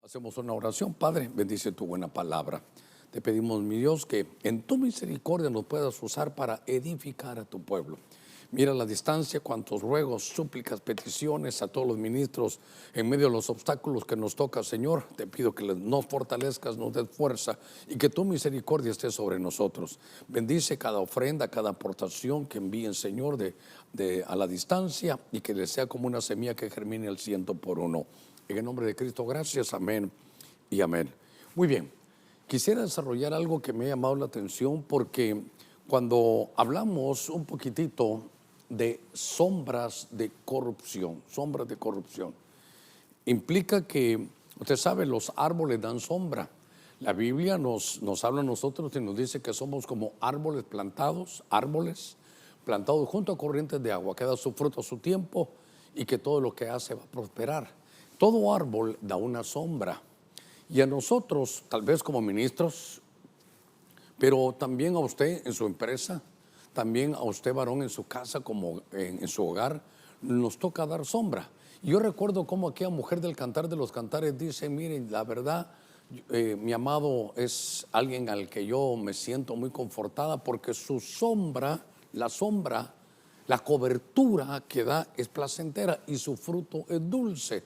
Hacemos una oración. Padre, bendice tu buena palabra. Te pedimos, mi Dios, que en tu misericordia nos puedas usar para edificar a tu pueblo. Mira a la distancia cuantos ruegos, súplicas, peticiones a todos los ministros en medio de los obstáculos que nos toca, Señor. Te pido que nos fortalezcas, nos des fuerza y que tu misericordia esté sobre nosotros. Bendice cada ofrenda, cada aportación que envíen, Señor, a la distancia, y que les sea como una semilla que germine al 100 por 1. En el nombre de Cristo, gracias, amén y amén. Muy bien, quisiera desarrollar algo que me ha llamado la atención, porque cuando hablamos un poquitito de sombras de corrupción, implica que, usted sabe, los árboles dan sombra. La Biblia nos habla a nosotros y nos dice que somos como árboles plantados junto a corrientes de agua, que da su fruto a su tiempo y que todo lo que hace va a prosperar. Todo árbol da una sombra, y a nosotros, tal vez como ministros, pero también a usted en su empresa, también a usted, varón, en su casa, como en su hogar, nos toca dar sombra. Yo recuerdo cómo aquella mujer del Cantar de los Cantares dice: miren, la verdad, mi amado es alguien al que yo me siento muy confortada, porque su sombra, la cobertura que da es placentera y su fruto es dulce.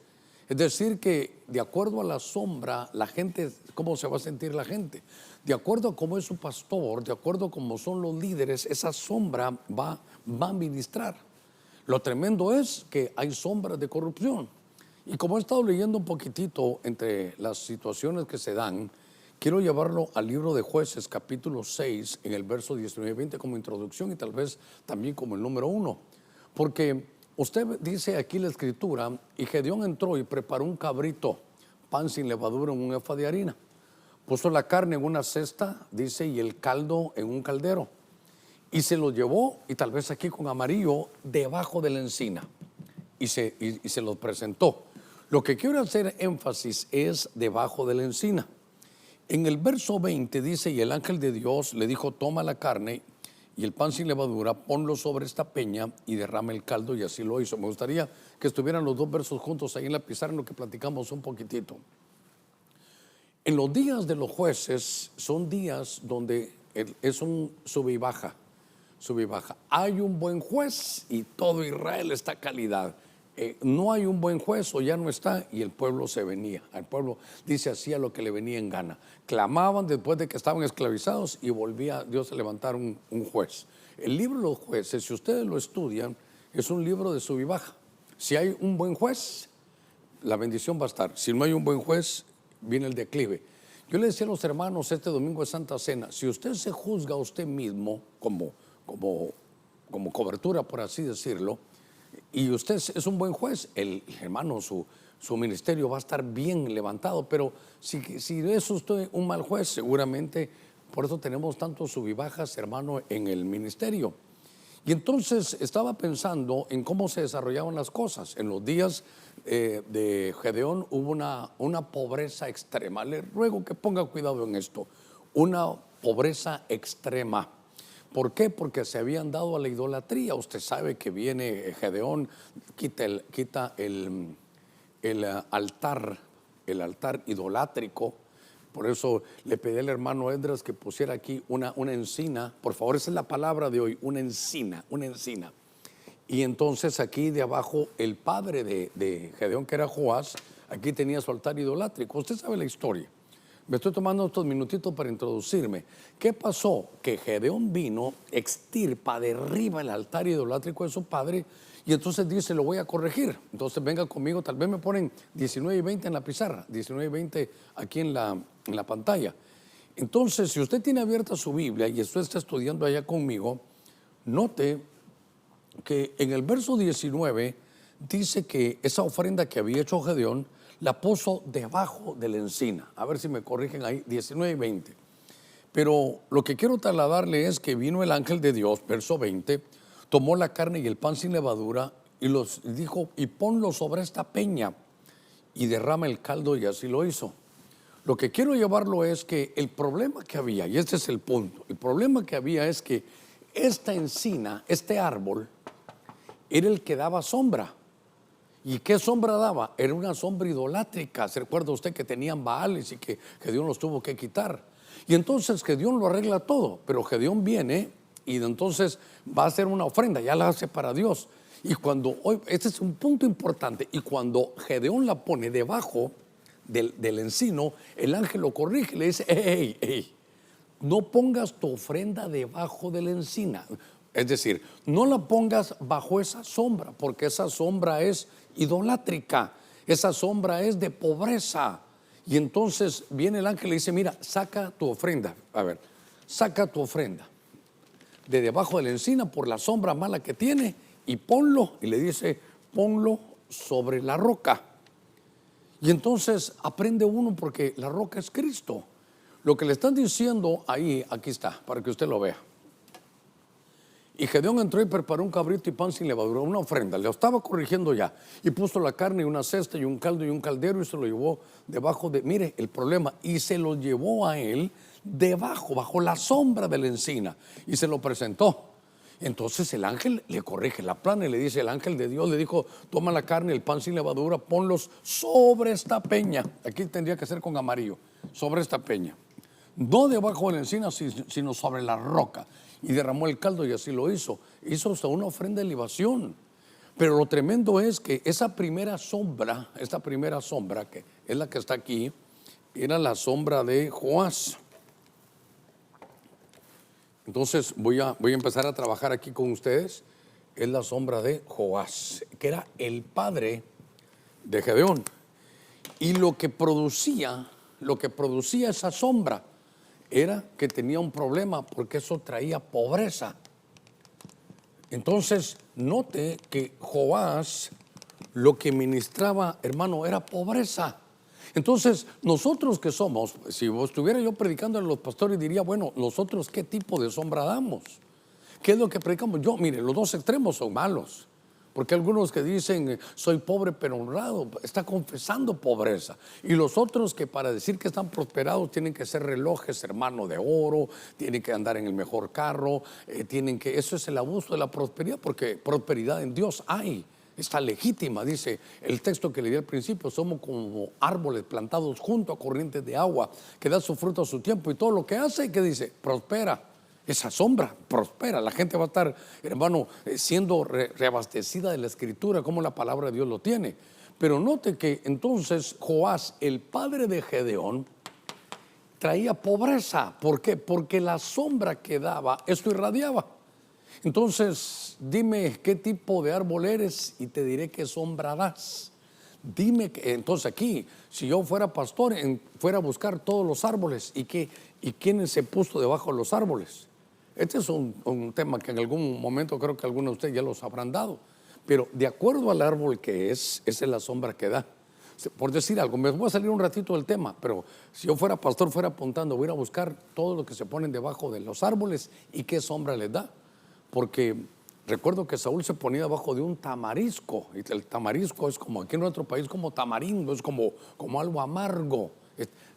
Es decir, que de acuerdo a la sombra, la gente, ¿cómo se va a sentir la gente? De acuerdo a cómo es su pastor, de acuerdo a cómo son los líderes, esa sombra va a ministrar. Lo tremendo es que hay sombras de corrupción. Y como he estado leyendo un poquitito entre las situaciones que se dan, quiero llevarlo al libro de Jueces, capítulo 6, en el verso 19-20 como introducción, y tal vez también como el número 1. Porque usted dice aquí la escritura: y Gedeón entró y preparó un cabrito, pan sin levadura en un efa de harina. Puso la carne en una cesta, dice, y el caldo en un caldero. Y se lo llevó, y tal vez aquí con amarillo, debajo de la encina. Y se lo presentó. Lo que quiero hacer énfasis es debajo de la encina. En el verso 20 dice: y el ángel de Dios le dijo: toma la carne y el pan sin levadura, ponlo sobre esta peña y derrama el caldo, y así lo hizo. Me gustaría que estuvieran los dos versos juntos ahí en la pizarra, en lo que platicamos un poquitito. En los días de los jueces son días donde es un sube y baja. Hay un buen juez y todo Israel está a calidad. No hay un buen juez, o ya no está, y el pueblo se venía. El pueblo, dice, hacía lo que le venía en gana. Clamaban después de que estaban esclavizados y volvía Dios a levantar un juez. El libro de los jueces, si ustedes lo estudian, es un libro de sub y baja. Si hay un buen juez, la bendición va a estar. Si no hay un buen juez, viene el declive. Yo le decía a los hermanos este domingo de Santa Cena: si usted se juzga a usted mismo como cobertura, por así decirlo, y usted es un buen juez, el hermano, su ministerio va a estar bien levantado. Pero si es usted un mal juez, seguramente, por eso tenemos tantos sub y bajas, hermano, en el ministerio. Y entonces estaba pensando en cómo se desarrollaban las cosas. En los días de Gedeón hubo una pobreza extrema. Le ruego que ponga cuidado en esto: una pobreza extrema. ¿Por qué? Porque se habían dado a la idolatría. Usted sabe que viene Gedeón, quita el altar idolátrico. Por eso le pedí al hermano Edras que pusiera aquí una encina. Por favor, esa es la palabra de hoy: una encina. Y entonces aquí de abajo, el padre de Gedeón, que era Joás, aquí tenía su altar idolátrico. Usted sabe la historia. Me estoy tomando estos minutitos para introducirme. ¿Qué pasó? Que Gedeón vino, extirpa, derriba el altar idolátrico de su padre, y entonces dice: lo voy a corregir. Entonces venga conmigo, tal vez me ponen 19 y 20 en la pizarra, 19 y 20 aquí en la pantalla. Entonces, si usted tiene abierta su Biblia y usted está estudiando allá conmigo, note que en el verso 19 dice que esa ofrenda que había hecho Gedeón la puso debajo de la encina. A ver si me corrigen ahí, 19 y 20. Pero lo que quiero trasladarle es que vino el ángel de Dios, verso 20, tomó la carne y el pan sin levadura y los dijo: y ponlo sobre esta peña y derrama el caldo, y así lo hizo. Lo que quiero llevarlo es que el problema que había, y este es el punto, el problema que había es que esta encina, este árbol, era el que daba sombra. ¿Y qué sombra daba? Era una sombra idolátrica. ¿Se recuerda usted que tenían Baales y que Gedeón los tuvo que quitar? Y entonces Gedeón lo arregla todo, pero Gedeón viene y entonces va a hacer una ofrenda, ya la hace para Dios. Y cuando, este es un punto importante, y cuando Gedeón la pone debajo del encino, el ángel lo corrige y le dice: hey, no pongas tu ofrenda debajo de la encina. Es decir, no la pongas bajo esa sombra, porque esa sombra es idolátrica, esa sombra es de pobreza. Y entonces viene el ángel y le dice: mira, saca tu ofrenda, saca tu ofrenda de debajo de la encina por la sombra mala que tiene y ponlo, y le dice: ponlo sobre la roca. Y entonces aprende uno, porque la roca es Cristo. Lo que le están diciendo ahí, aquí está, para que usted lo vea. Y Gedeón entró y preparó un cabrito y pan sin levadura, una ofrenda. Le estaba corrigiendo ya. Y puso la carne y una cesta y un caldo y un caldero, y se lo llevó debajo de, mire el problema, y se lo llevó a él debajo, bajo la sombra de la encina, y se lo presentó. Entonces el ángel le corrige la plana y le dice: el ángel de Dios le dijo: toma la carne y el pan sin levadura, ponlos sobre esta peña. Aquí tendría que ser con amarillo, sobre esta peña. No debajo de la encina, sino sobre la roca. Y derramó el caldo, y así lo hizo. Hizo hasta una ofrenda de libación. Pero lo tremendo es que esta primera sombra, que es la que está aquí, era la sombra de Joás. Entonces voy a empezar a trabajar aquí con ustedes. Es la sombra de Joás, que era el padre de Gedeón. Y lo que producía esa sombra era que tenía un problema, porque eso traía pobreza. Entonces note que Joás lo que ministraba, hermano, era pobreza. Entonces nosotros que somos, si estuviera yo predicando a los pastores, diría: bueno, nosotros ¿qué tipo de sombra damos? ¿Qué es lo que predicamos? Mire, los dos extremos son malos. Porque algunos que dicen: soy pobre pero honrado, está confesando pobreza. Y los otros que para decir que están prosperados tienen que ser relojes, hermano, de oro, tienen que andar en el mejor carro, eso es el abuso de la prosperidad, porque prosperidad en Dios hay, está legítima. Dice el texto que le di al principio: somos como árboles plantados junto a corrientes de agua, que da su fruto a su tiempo, y todo lo que hace, ¿qué dice? Prospera. Esa sombra prospera. La gente va a estar, hermano, siendo reabastecida de la escritura, como la palabra de Dios lo tiene. Pero note que entonces Joás, el padre de Gedeón, traía pobreza. ¿Por qué? Porque la sombra que daba, esto irradiaba. Entonces, dime qué tipo de árbol eres y te diré qué sombra das. Dime, entonces aquí, si yo fuera pastor, fuera a buscar todos los árboles, y quién se puso debajo de los árboles. Este es un tema que en algún momento creo que algunos de ustedes ya los habrán dado. Pero de acuerdo al árbol que esa es la sombra que da. Por decir algo, me voy a salir un ratito del tema, pero si yo fuera pastor, fuera apuntando, voy a ir a buscar todo lo que se ponen debajo de los árboles y qué sombra les da. Porque recuerdo que Saúl se ponía debajo de un tamarisco, y el tamarisco es como aquí en nuestro país como tamarindo, es como algo amargo.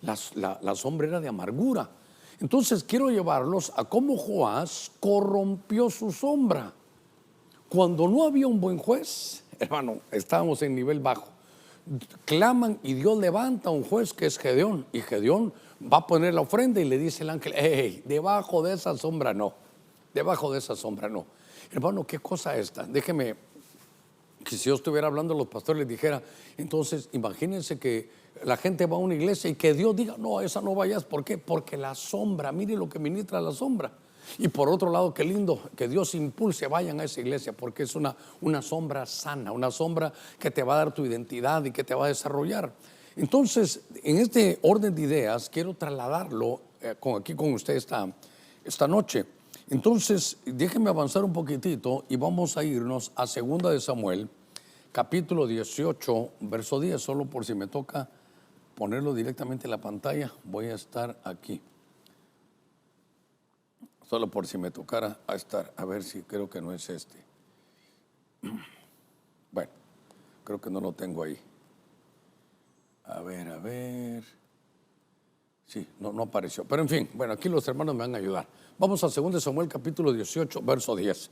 La sombra era de amargura. Entonces quiero llevarlos a cómo Joás corrompió su sombra. Cuando no había un buen juez, hermano, estábamos en nivel bajo. Claman y Dios levanta a un juez que es Gedeón, y Gedeón va a poner la ofrenda y le dice el ángel: hey, debajo de esa sombra no, debajo de esa sombra no. Hermano, ¿qué cosa esta? Déjeme, que si yo estuviera hablando a los pastores les dijera: entonces imagínense que la gente va a una iglesia y que Dios diga: no, esa no vayas. ¿Por qué? Porque la sombra, mire lo que ministra la sombra. Y por otro lado, qué lindo que Dios impulse, vayan a esa iglesia, porque es una sombra sana, una sombra que te va a dar tu identidad y que te va a desarrollar. Entonces, en este orden de ideas, quiero trasladarlo aquí con usted esta noche. Entonces, déjenme avanzar un poquitito y vamos a irnos a 2 de Samuel, capítulo 18, verso 10, solo por si me toca ponerlo directamente en la pantalla, voy a estar aquí. Solo por si me tocara estar, a ver si creo que no es este. Bueno, creo que no lo tengo ahí. A ver. Sí, no apareció. Pero en fin, bueno, aquí los hermanos me van a ayudar. Vamos a 2 de Samuel, capítulo 18, verso 10.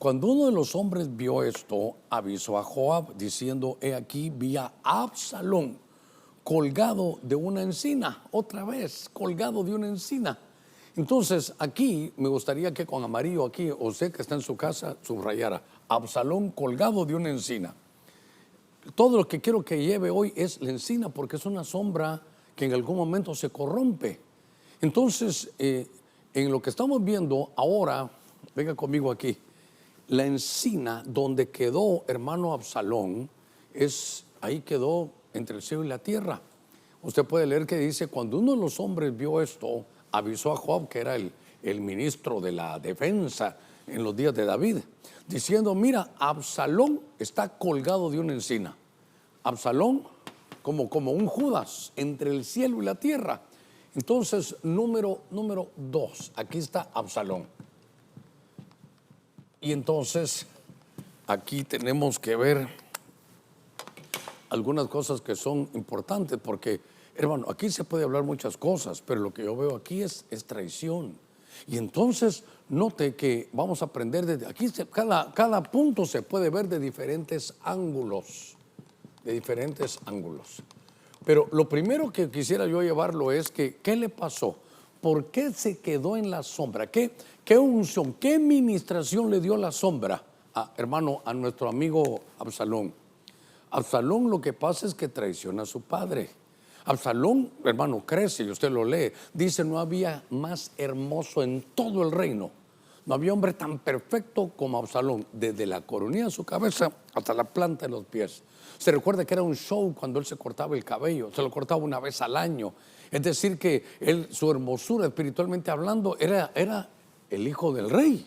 Cuando uno de los hombres vio esto, avisó a Joab diciendo: he aquí, vi a Absalón colgado de una encina, otra vez colgado de una encina. Entonces aquí me gustaría que con amarillo aquí, usted que está en su casa, subrayara: Absalón colgado de una encina. Todo lo que quiero que lleve hoy es la encina, porque es una sombra que en algún momento se corrompe. Entonces, en lo que estamos viendo ahora, venga conmigo aquí, la encina donde quedó hermano Absalón, ahí quedó entre el cielo y la tierra. Usted puede leer que dice: cuando uno de los hombres vio esto, avisó a Joab, que era el ministro de la defensa en los días de David, diciendo: mira, Absalón está colgado de una encina. Absalón como un Judas entre el cielo y la tierra. Entonces, número 2, aquí está Absalón. Y entonces aquí tenemos que ver algunas cosas que son importantes, porque, hermano, aquí se puede hablar muchas cosas, pero lo que yo veo aquí es traición. Y entonces note que vamos a aprender desde aquí, cada punto se puede ver de diferentes ángulos, Pero lo primero que quisiera yo llevarlo es que, ¿qué le pasó? ¿Por qué se quedó en la sombra? ¿Qué unción, qué ministración le dio la sombra, hermano, a nuestro amigo Absalón? Absalón, lo que pasa es que traiciona a su padre. Absalón, hermano, crece, y usted lo lee, dice: no había más hermoso en todo el reino. No había hombre tan perfecto como Absalón, desde la coronilla de su cabeza hasta la planta de los pies. Se recuerda que era un show cuando él se cortaba el cabello, se lo cortaba una vez al año. Es decir, que su hermosura, espiritualmente hablando, era el hijo del rey.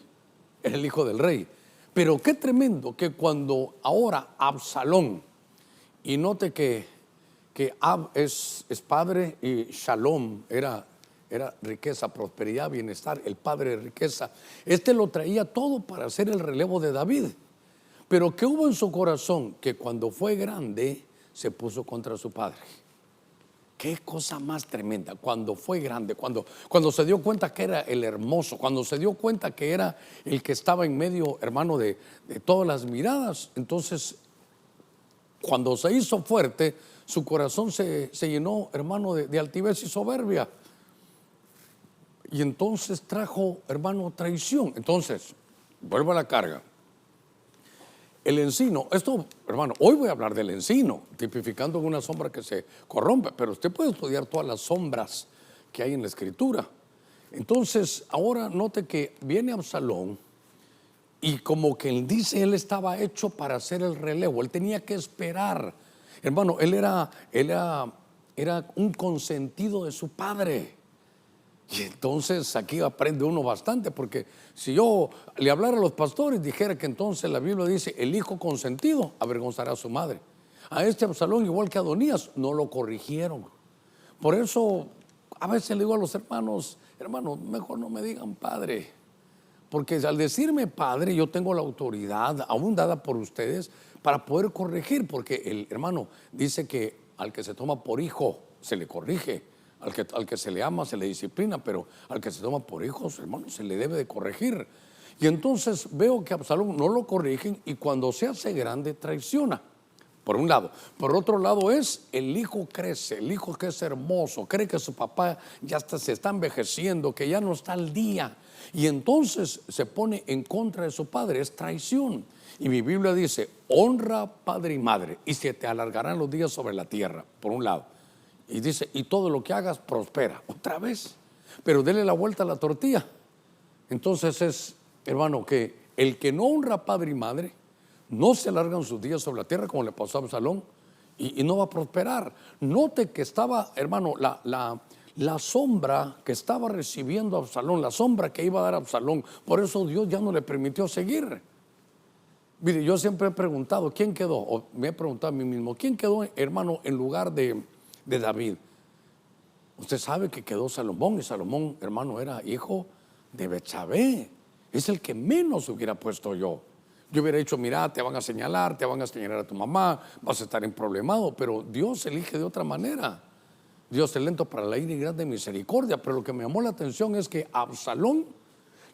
Era el hijo del rey. Pero qué tremendo que cuando ahora Absalón, y note que Ab es padre y Shalom era riqueza, prosperidad, bienestar, el padre de riqueza. Lo traía todo para hacer el relevo de David. Pero ¿qué hubo en su corazón? Que cuando fue grande se puso contra su padre. Qué cosa más tremenda. Cuando fue grande, cuando se dio cuenta que era el hermoso, cuando se dio cuenta que era el que estaba en medio, hermano, de todas las miradas, entonces cuando se hizo fuerte, su corazón se llenó, hermano, de altivez y soberbia. Y entonces trajo, hermano, traición. Entonces, vuelvo a la carga. El encino, esto, hermano, hoy voy a hablar del encino, tipificando una sombra que se corrompe, pero usted puede estudiar todas las sombras que hay en la Escritura. Entonces, ahora note que viene Absalón y como que él dice, él estaba hecho para hacer el relevo, él tenía que esperar. Hermano, él era un consentido de su padre. Y entonces aquí aprende uno bastante, porque si yo le hablara a los pastores, dijera que entonces la Biblia dice: el hijo consentido avergonzará a su madre. A este Absalón, igual que a Adonías, no lo corrigieron. Por eso a veces le digo a los hermanos: hermano, mejor no me digan padre, porque al decirme padre yo tengo la autoridad aún dada por ustedes para poder corregir, porque el hermano dice que al que se toma por hijo se le corrige. Al que se le ama se le disciplina, pero al que se toma por hijos, hermano, se le debe de corregir. Y entonces veo que a Absalón no lo corrigen, y cuando se hace grande traiciona, por un lado. Por otro lado el hijo crece, el hijo que es hermoso, cree que su papá ya se está envejeciendo, que ya no está al día, y entonces se pone en contra de su padre, es traición. Y mi Biblia dice: honra padre y madre, y se te alargarán los días sobre la tierra, por un lado. Y dice: y todo lo que hagas prospera. Otra vez, pero dele la vuelta a la tortilla. Entonces hermano, que el que no honra padre y madre, no se alargan sus días sobre la tierra, como le pasó a Absalón, y no va a prosperar. Note que estaba, hermano, la sombra que estaba recibiendo Absalón, la sombra que iba a dar Absalón. Por eso Dios ya no le permitió seguir. Mire, yo siempre he preguntado, ¿quién quedó? O me he preguntado a mí mismo, ¿quién quedó, hermano, en lugar de David? Usted sabe que quedó Salomón, y Salomón, hermano, era hijo de Betsabé. Es el que menos hubiera puesto yo. Yo hubiera dicho: mira, te van a señalar a tu mamá, vas a estar en problemado. Pero Dios elige de otra manera. Dios es lento para la ira y grande de misericordia. Pero lo que me llamó la atención es que Absalón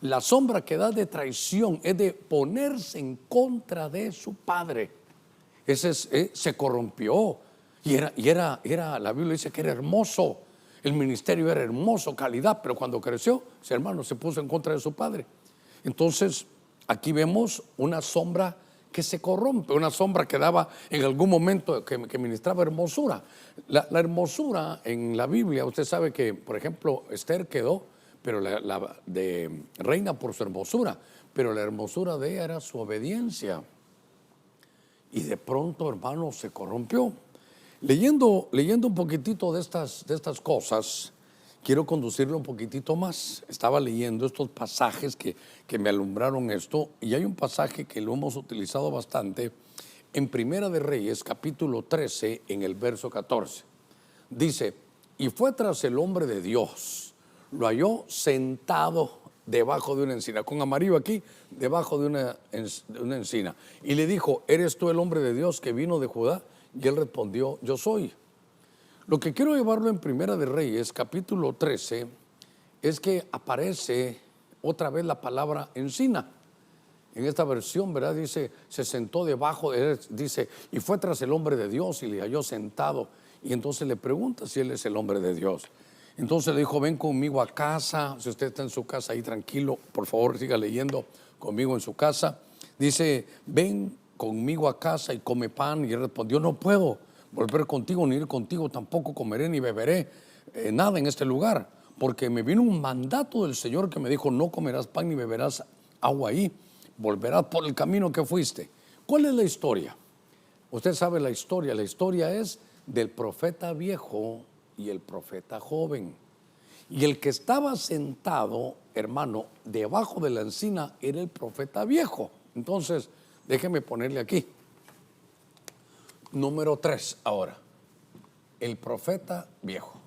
La sombra que da de traición es de ponerse en contra de su padre. Se corrompió y la Biblia dice que era hermoso. El ministerio era hermoso, calidad, pero cuando creció, ese hermano se puso en contra de su padre. Entonces, aquí vemos una sombra que se corrompe, una sombra que daba en algún momento, que ministraba hermosura. La hermosura en la Biblia, usted sabe que, por ejemplo, Esther quedó, pero de reina por su hermosura, pero la hermosura de ella era su obediencia. Y de pronto, hermano, se corrompió. Leyendo un poquitito de estas cosas, quiero conducirlo un poquitito más. Estaba leyendo estos pasajes que me alumbraron esto, y hay un pasaje que lo hemos utilizado bastante en Primera de Reyes, capítulo 13, en el verso 14. Dice, y fue tras el hombre de Dios, lo halló sentado debajo de una encina, con amarillo aquí, debajo de una encina. Y le dijo, ¿eres tú el hombre de Dios que vino de Judá? Y él respondió, yo soy. Lo que quiero llevarlo en Primera de Reyes, capítulo 13, es que aparece otra vez la palabra encina. En esta versión, ¿verdad? Dice, se sentó debajo, dice, y fue tras el hombre de Dios y le halló sentado. Y entonces le pregunta si él es el hombre de Dios. Entonces le dijo, ven conmigo a casa. Si usted está en su casa ahí tranquilo, por favor siga leyendo conmigo en su casa. Dice, ven conmigo a casa y come pan. Y él respondió, no puedo volver contigo ni ir contigo, tampoco comeré ni beberé nada en este lugar, porque me vino un mandato del Señor que me dijo, no comerás pan ni beberás agua ahí, volverás por el camino que fuiste. ¿Cuál es la historia? Usted sabe la historia es del profeta viejo y el profeta joven. Y el que estaba sentado, hermano, debajo de la encina era el profeta viejo. Entonces, déjeme ponerle aquí. Número 3 ahora, el profeta viejo.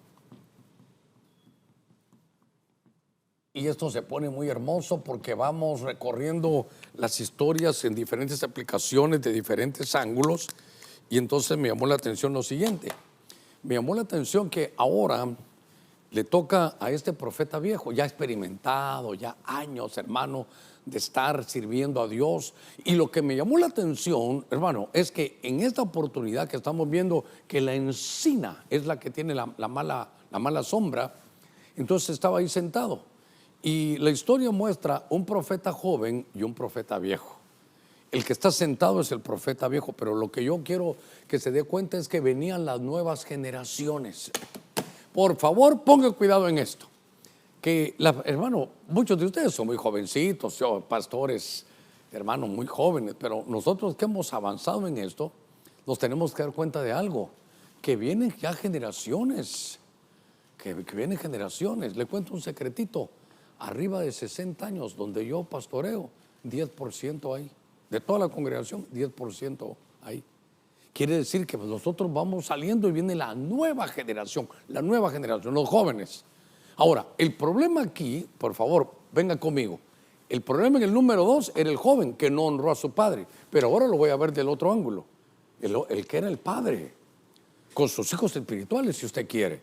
Y esto se pone muy hermoso porque vamos recorriendo las historias en diferentes aplicaciones de diferentes ángulos. Y entonces me llamó la atención lo siguiente. Me llamó la atención que ahora le toca a este profeta viejo, ya experimentado, ya años, hermano, de estar sirviendo a Dios. Y lo que me llamó la atención, hermano, es que en esta oportunidad que estamos viendo que la encina es la que tiene la mala sombra, entonces estaba ahí sentado. Y la historia muestra un profeta joven y un profeta viejo. El que está sentado es el profeta viejo, pero lo que yo quiero que se dé cuenta es que venían las nuevas generaciones. Por favor, ponga cuidado en esto. Que, hermano, muchos de ustedes son muy jovencitos, pastores, hermanos, muy jóvenes, pero nosotros que hemos avanzado en esto, nos tenemos que dar cuenta de algo, que vienen ya generaciones, que vienen generaciones. Le cuento un secretito, arriba de 60 años, donde yo pastoreo, 10% ahí. De toda la congregación, 10% ahí. Quiere decir que nosotros vamos saliendo y viene la nueva generación, los jóvenes. Ahora, el problema aquí, por favor, venga conmigo. El problema en el número 2 era el joven que no honró a su padre. Pero ahora lo voy a ver del otro ángulo. El que era el padre, con sus hijos espirituales, si usted quiere.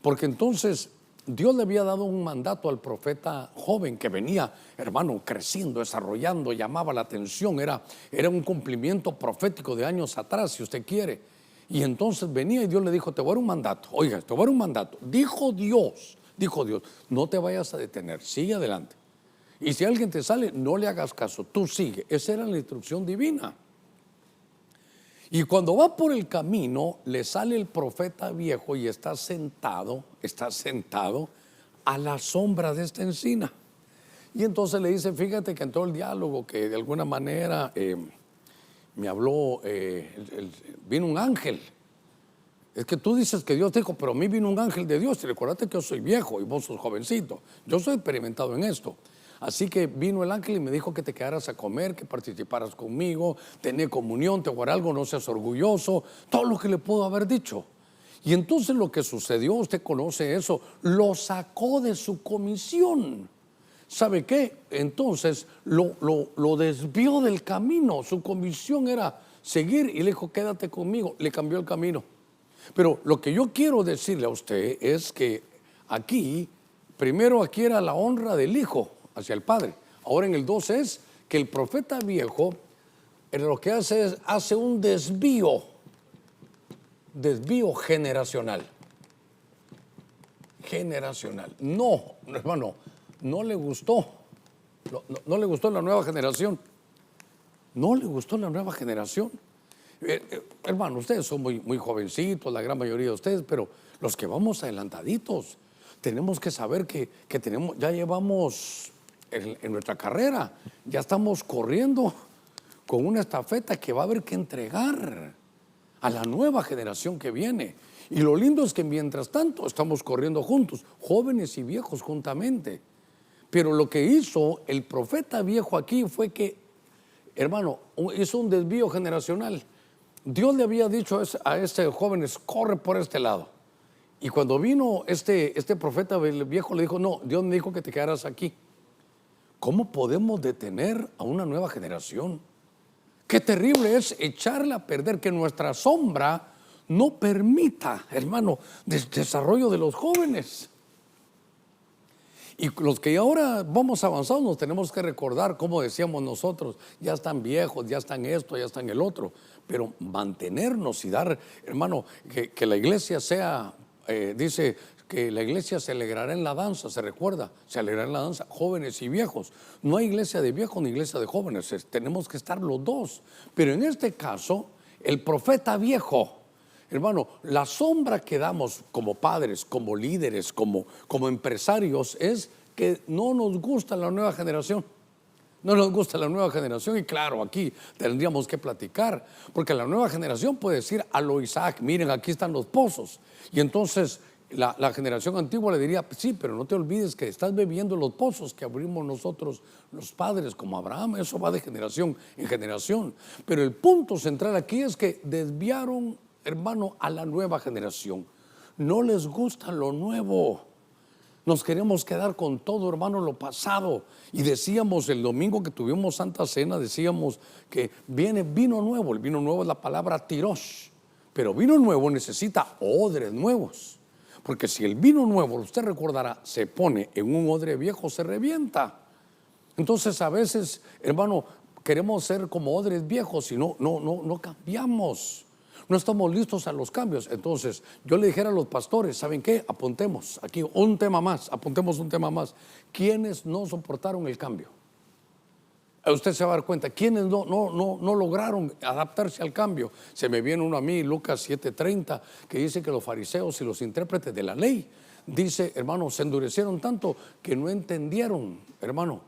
Porque entonces Dios le había dado un mandato al profeta joven que venía, hermano, creciendo, desarrollando, llamaba la atención, era un cumplimiento profético de años atrás, si usted quiere. Y entonces venía y Dios le dijo, te voy a dar un mandato. Oiga, te voy a dar un mandato. Dijo Dios, no te vayas a detener, sigue adelante. Y si alguien te sale, no le hagas caso, tú sigue. Esa era la instrucción divina. Y cuando va por el camino, le sale el profeta viejo y está sentado a la sombra de esta encina. Y entonces le dice, fíjate que en todo el diálogo que de alguna manera me habló, vino un ángel. Es que tú dices que Dios te dijo, pero a mí vino un ángel de Dios. Y recordate que yo soy viejo y vos sos jovencito. Yo soy experimentado en esto. Así que vino el ángel y me dijo que te quedaras a comer, que participaras conmigo, tener comunión, te guardar algo, no seas orgulloso, todo lo que le puedo haber dicho. Y entonces lo que sucedió, usted conoce eso, lo sacó de su comisión. ¿Sabe qué? Entonces lo desvió del camino. Su comisión era seguir y le dijo, quédate conmigo. Le cambió el camino. Pero lo que yo quiero decirle a usted es que aquí, primero aquí era la honra del hijo. hacia el Padre. Ahora en el 12 es que el profeta viejo lo que hace un desvío generacional. No, hermano, no le gustó. No le gustó la nueva generación. No le gustó la nueva generación. Hermano, ustedes son muy jovencitos, la gran mayoría de ustedes, pero los que vamos adelantaditos, tenemos que saber que ya llevamos en nuestra carrera, ya estamos corriendo con una estafeta que va a haber que entregar a la nueva generación que viene. Y lo lindo es que mientras tanto estamos corriendo juntos, jóvenes y viejos juntamente. Pero lo que hizo el profeta viejo aquí fue que, hermano, hizo un desvío generacional. Dios le había dicho a este jóvenes, corre por este lado. Y cuando vino este profeta viejo le dijo, no, Dios me dijo que te quedaras aquí. ¿Cómo podemos detener a una nueva generación? Qué terrible es echarla a perder, que nuestra sombra no permita, hermano, desarrollo de los jóvenes. Y los que ahora vamos avanzados nos tenemos que recordar, como decíamos nosotros, ya están viejos, ya están esto, ya están el otro, pero mantenernos y dar, hermano, que la iglesia sea, dice que la iglesia se alegrará en la danza, se recuerda, se alegrará en la danza, jóvenes y viejos. No hay iglesia de viejos ni iglesia de jóvenes, tenemos que estar los dos. Pero en este caso, el profeta viejo, hermano, la sombra que damos como padres, como líderes, como empresarios, es que no nos gusta la nueva generación. No nos gusta la nueva generación y claro, aquí tendríamos que platicar, porque la nueva generación puede decir a lo Isaac, miren, aquí están los pozos. Y entonces la generación antigua le diría, sí, pero no te olvides que estás bebiendo los pozos que abrimos nosotros los padres como Abraham. Eso va de generación en generación. Pero el punto central aquí es que desviaron, hermano, a la nueva generación. No les gusta lo nuevo. Nos queremos quedar con todo, hermano, lo pasado. Y decíamos el domingo que tuvimos Santa Cena, decíamos que viene vino nuevo. El vino nuevo es la palabra tirosh. Pero vino nuevo necesita odres nuevos. Porque si el vino nuevo, usted recordará, se pone en un odre viejo, se revienta. Entonces a veces, hermano, queremos ser como odres viejos y no cambiamos. No estamos listos a los cambios. Entonces yo le dijera a los pastores, ¿saben qué? Apuntemos aquí un tema más, apuntemos un tema más. ¿Quiénes no soportaron el cambio? Usted se va a dar cuenta, ¿quiénes no lograron adaptarse al cambio? Se me viene uno a mí, Lucas 7:30, que dice que los fariseos y los intérpretes de la ley, dice, hermano, se endurecieron tanto que no entendieron, hermano,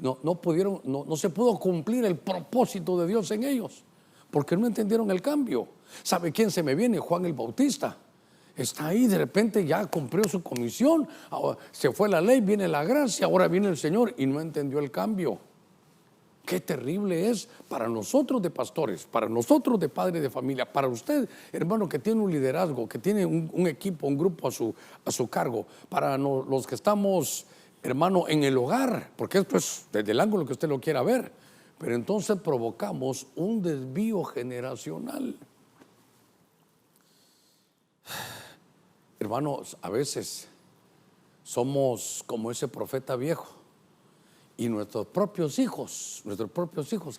no se pudo cumplir el propósito de Dios en ellos, porque no entendieron el cambio. ¿Sabe quién se me viene? Juan el Bautista. Está ahí, de repente ya cumplió su comisión, ahora se fue la ley, viene la gracia, ahora viene el Señor y no entendió el cambio. Qué terrible es para nosotros de pastores, para nosotros de padres de familia, para usted, hermano, que tiene un liderazgo, que tiene un equipo, un grupo a su cargo, para los que estamos, hermano, en el hogar, porque esto es desde el ángulo que usted lo quiera ver, pero entonces provocamos un desvío generacional. Hermanos, a veces somos como ese profeta viejo. Y nuestros propios hijos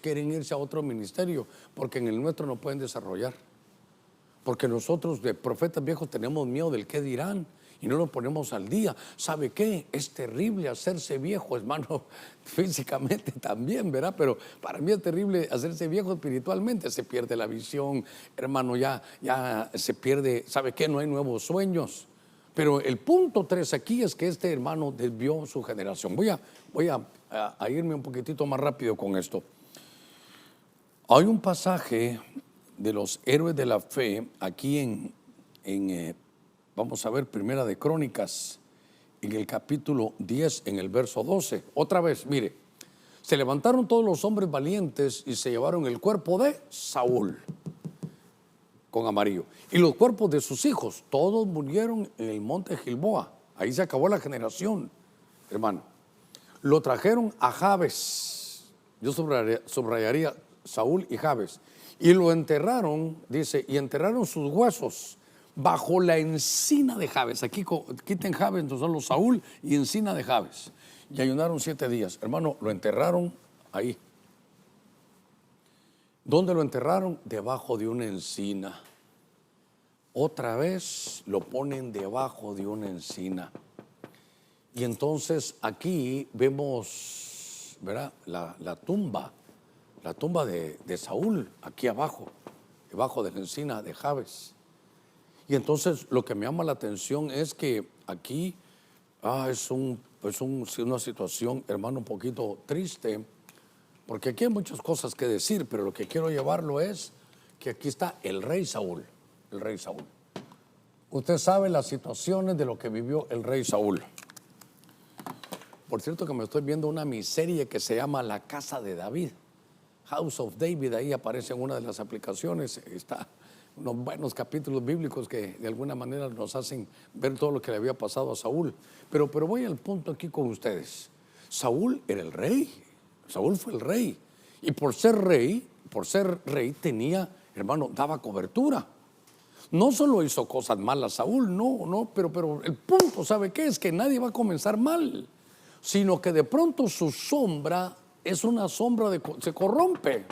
quieren irse a otro ministerio porque en el nuestro no pueden desarrollar. Porque nosotros de profetas viejos tenemos miedo del qué dirán y no nos ponemos al día. ¿Sabe qué? Es terrible hacerse viejo, hermano, físicamente también, ¿verdad? Pero para mí es terrible hacerse viejo espiritualmente. Se pierde la visión, hermano, ya se pierde, ¿sabe qué? No hay nuevos sueños. Pero el punto 3 aquí es que este hermano desvió su generación. Voy a irme un poquitito más rápido con esto. Hay un pasaje de los héroes de la fe aquí vamos a ver, Primera de Crónicas, en el capítulo 10, en el verso 12. Otra vez, mire, se levantaron todos los hombres valientes y se llevaron el cuerpo de Saúl, con amarillo, y los cuerpos de sus hijos, todos murieron en el monte Gilboa. Ahí se acabó la generación, hermano. Lo trajeron a Jabes, yo subrayaría Saúl y Jabes, y lo enterraron, dice, y enterraron sus huesos bajo la encina de Jabes. Aquí quiten Jabes, entonces son los Saúl y encina de Jabes. Y ayunaron 7 días. Hermano, lo enterraron ahí. ¿Dónde lo enterraron? Debajo de una encina. Otra vez lo ponen debajo de una encina. Y entonces aquí vemos, ¿verdad? La tumba de Saúl, aquí abajo, debajo de la encina de Jabes. Y entonces lo que me llama la atención es que aquí es una situación, hermano, un poquito triste, porque aquí hay muchas cosas que decir, pero lo que quiero llevarlo es que aquí está el rey Saúl, el rey Saúl. Usted sabe las situaciones de lo que vivió el rey Saúl. Por cierto que me estoy viendo una miniserie que se llama La Casa de David, House of David, ahí aparece en una de las aplicaciones, está unos buenos capítulos bíblicos que de alguna manera nos hacen ver todo lo que le había pasado a Saúl. Pero voy al punto aquí con ustedes. Saúl era el rey, Saúl fue el rey, y por ser rey tenía, hermano, daba cobertura. No solo hizo cosas malas Saúl, no, pero el punto, ¿sabe qué? Es que nadie va a comenzar mal, sino que de pronto su sombra es una sombra se corrompe.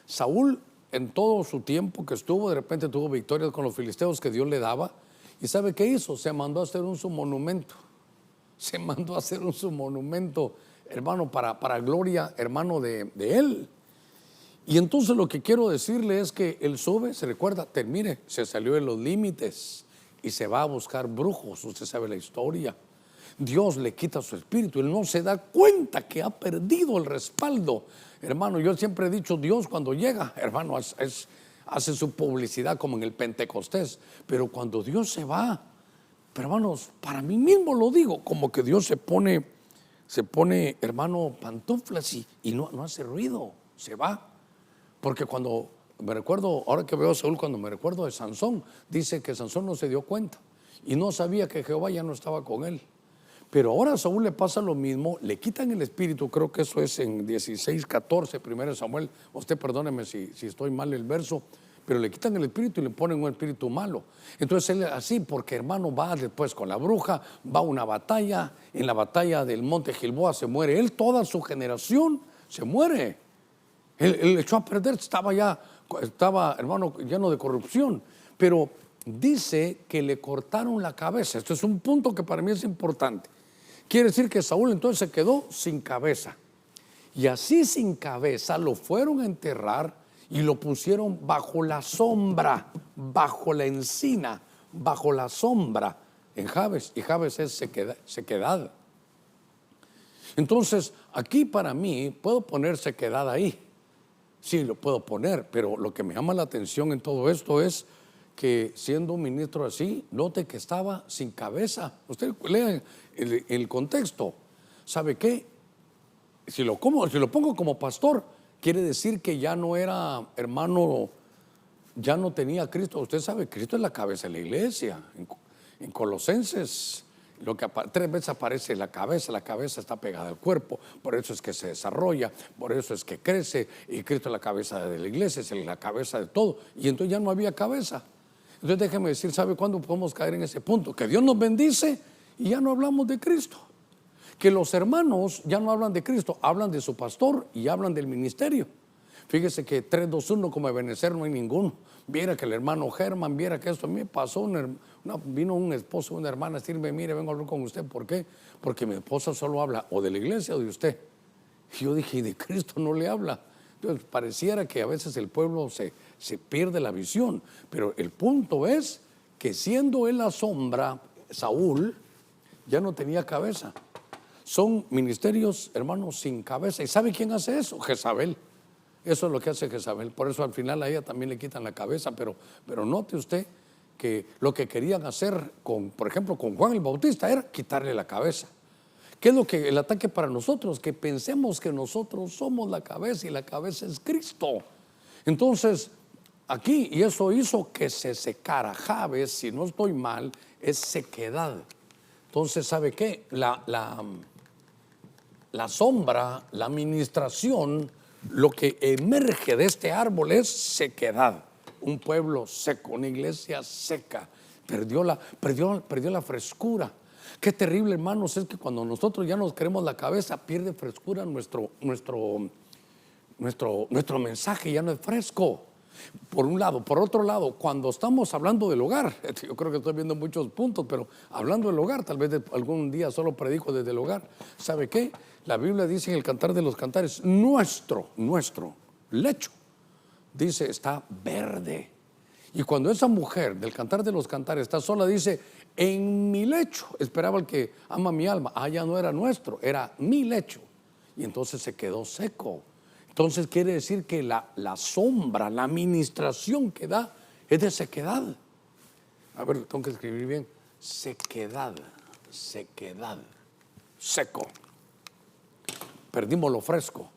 Saúl, en todo su tiempo que estuvo, de repente tuvo victorias con los filisteos que Dios le daba. ¿Y sabe qué hizo? Se mandó a hacer su monumento. Hermano, para gloria, hermano, de él. Y entonces lo que quiero decirle es que él sube, se recuerda, mire, se salió de los límites y se va a buscar brujos. Usted sabe la historia. Dios le quita su espíritu, él no se da cuenta que ha perdido el respaldo. Hermano, yo siempre he dicho, Dios cuando llega, hermano, hace su publicidad como en el Pentecostés, pero cuando Dios se va, pero hermanos, para mí mismo lo digo, como que Dios se pone, hermano, pantuflas y no hace ruido, se va. Porque cuando me recuerdo, ahora que veo a Saúl, cuando me recuerdo de Sansón, dice que Sansón no se dio cuenta y no sabía que Jehová ya no estaba con él. Pero ahora a Saúl le pasa lo mismo, le quitan el espíritu, creo que eso es en 16:14, 1 Samuel, usted perdóneme si estoy mal el verso, pero le quitan el espíritu y le ponen un espíritu malo. Entonces él así, porque hermano va después con la bruja, va a una batalla, en la batalla del monte Gilboa se muere él, toda su generación se muere. Él echó a perder, estaba hermano lleno de corrupción, pero dice que le cortaron la cabeza. Esto es un punto que para mí es importante. Quiere decir que Saúl entonces se quedó sin cabeza. Y así sin cabeza lo fueron a enterrar y lo pusieron bajo la sombra, bajo la encina, bajo la sombra en Jabes. Y Jabes es sequedad. Entonces, aquí para mí, puedo poner sequedad ahí. Sí, lo puedo poner, pero lo que me llama la atención en todo esto es que siendo un ministro así, note que estaba sin cabeza. Usted lea el contexto. ¿Sabe qué? Si lo pongo como pastor, quiere decir que ya no era, hermano, ya no tenía Cristo. Usted sabe, Cristo es la cabeza de la iglesia. En Colosenses, 3 veces aparece la cabeza está pegada al cuerpo, por eso es que se desarrolla, por eso es que crece, y Cristo es la cabeza de la iglesia, es la cabeza de todo, y entonces ya no había cabeza. Entonces déjeme decir, ¿sabe cuándo podemos caer en ese punto? Que Dios nos bendice y ya no hablamos de Cristo. Que los hermanos ya no hablan de Cristo, hablan de su pastor y hablan del ministerio. Fíjese que 3, 2, 1 como Ebenezer no hay ninguno. Viera que el hermano Germán, viera que esto a mí me pasó, vino un esposo, una hermana a decirme, mire, vengo a hablar con usted. ¿Por qué? Porque mi esposa solo habla o de la iglesia o de usted. Y yo dije, de Cristo no le habla. Entonces pareciera que a veces el pueblo se pierde la visión, pero el punto es que siendo él la sombra, Saúl ya no tenía cabeza. Son ministerios, hermanos, sin cabeza. ¿Y sabe quién hace eso? Jezabel. Eso es lo que hace Jezabel. Por eso al final a ella también le quitan la cabeza. Pero note usted que lo que querían hacer, por ejemplo, con Juan el Bautista era quitarle la cabeza. ¿Qué es lo que el ataque para nosotros? Que pensemos que nosotros somos la cabeza y la cabeza es Cristo. Entonces, aquí, y eso hizo que se secara. Jabes, si no estoy mal, es sequedad. Entonces, ¿sabe qué? La sombra, la administración, lo que emerge de este árbol es sequedad. un pueblo seco, una iglesia seca. Perdió la frescura. Qué terrible, hermanos, es que cuando nosotros ya nos queremos la cabeza, pierde frescura nuestro mensaje, ya no es fresco. Por un lado. Por otro lado, cuando estamos hablando del hogar, yo creo que estoy viendo muchos puntos, pero hablando del hogar, tal vez algún día solo predico desde el hogar. ¿Sabe qué? La Biblia dice en el Cantar de los Cantares, nuestro lecho, dice, está verde. Y cuando esa mujer del Cantar de los Cantares está sola, dice, en mi lecho, esperaba el que ama mi alma. Ya no era nuestro, era mi lecho. Y entonces se quedó seco. Entonces quiere decir que la sombra, la administración que da es de sequedad. A ver, tengo que escribir bien. Sequedad, seco. Perdimos lo fresco.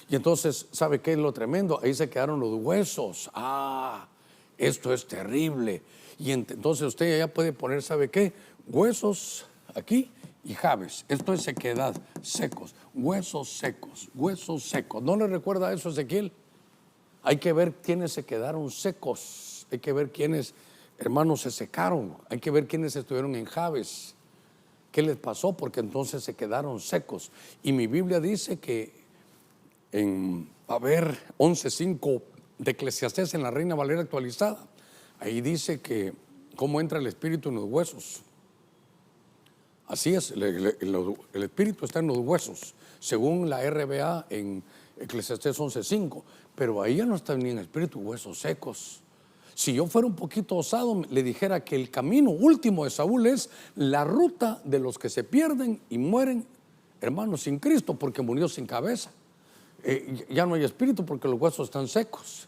Y entonces, ¿sabe qué es lo tremendo? Ahí se quedaron los huesos. Esto es terrible. Y entonces usted ya puede poner, ¿sabe qué? Huesos aquí y Jabes. Esto es sequedad, secos, huesos secos. ¿No le recuerda eso, Ezequiel? Hay que ver quiénes se quedaron secos. Hay que ver quiénes, hermanos, se secaron. Hay que ver quiénes estuvieron en Jabes. ¿Qué les pasó? Porque entonces se quedaron secos. Y mi Biblia dice que en 11:5 de Eclesiastés, en la Reina Valera actualizada, ahí dice que cómo entra el espíritu en los huesos. Así es, el espíritu está en los huesos, según la RBA en Eclesiastés 11:5, pero ahí ya no está ni en espíritu, huesos secos. Si yo fuera un poquito osado, le dijera que el camino último de Saúl es la ruta de los que se pierden y mueren, hermanos, sin Cristo, porque murió sin cabeza. Ya no hay espíritu porque los huesos están secos.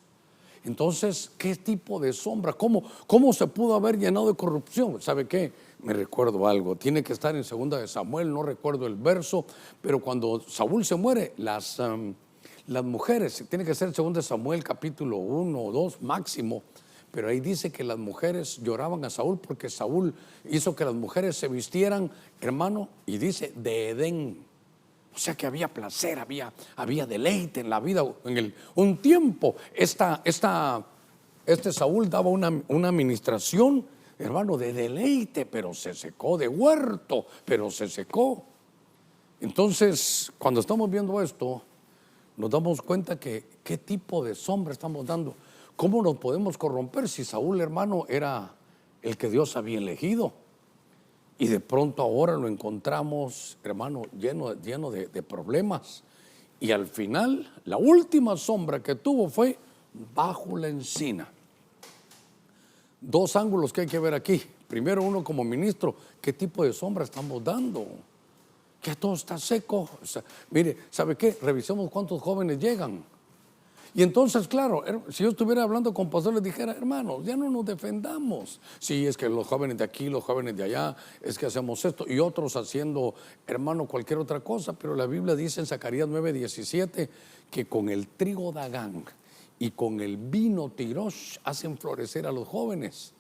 Entonces, ¿qué tipo de sombra? ¿Cómo se pudo haber llenado de corrupción? ¿Sabe qué? Me recuerdo algo. Tiene que estar en 2 de Samuel, no recuerdo el verso, pero cuando Saúl se muere, las mujeres, tiene que ser 2 de Samuel capítulo 1 o 2 máximo, pero ahí dice que las mujeres lloraban a Saúl porque Saúl hizo que las mujeres se vistieran, hermano, y dice, de Edén. O sea que había placer, había deleite en la vida. Un tiempo, este Saúl daba una administración, hermano, de deleite, pero se secó, de huerto, pero se secó. Entonces, cuando estamos viendo esto, nos damos cuenta que qué tipo de sombra estamos dando. ¿Cómo nos podemos corromper si Saúl, hermano, era el que Dios había elegido? Y de pronto ahora lo encontramos, hermano, lleno de problemas. Y al final, la última sombra que tuvo fue bajo la encina. Dos ángulos que hay que ver aquí. Primero, uno como ministro, ¿qué tipo de sombra estamos dando? Que todo está seco. O sea, mire, ¿sabe qué? Revisemos cuántos jóvenes llegan. Y entonces, claro, si yo estuviera hablando con pastores, dijera, hermanos, ya no nos defendamos. Sí, es que los jóvenes de aquí, los jóvenes de allá, es que hacemos esto. Y otros haciendo, hermano, cualquier otra cosa. Pero la Biblia dice en Zacarías 9:17 que con el trigo Dagán y con el vino Tirosh hacen florecer a los jóvenes.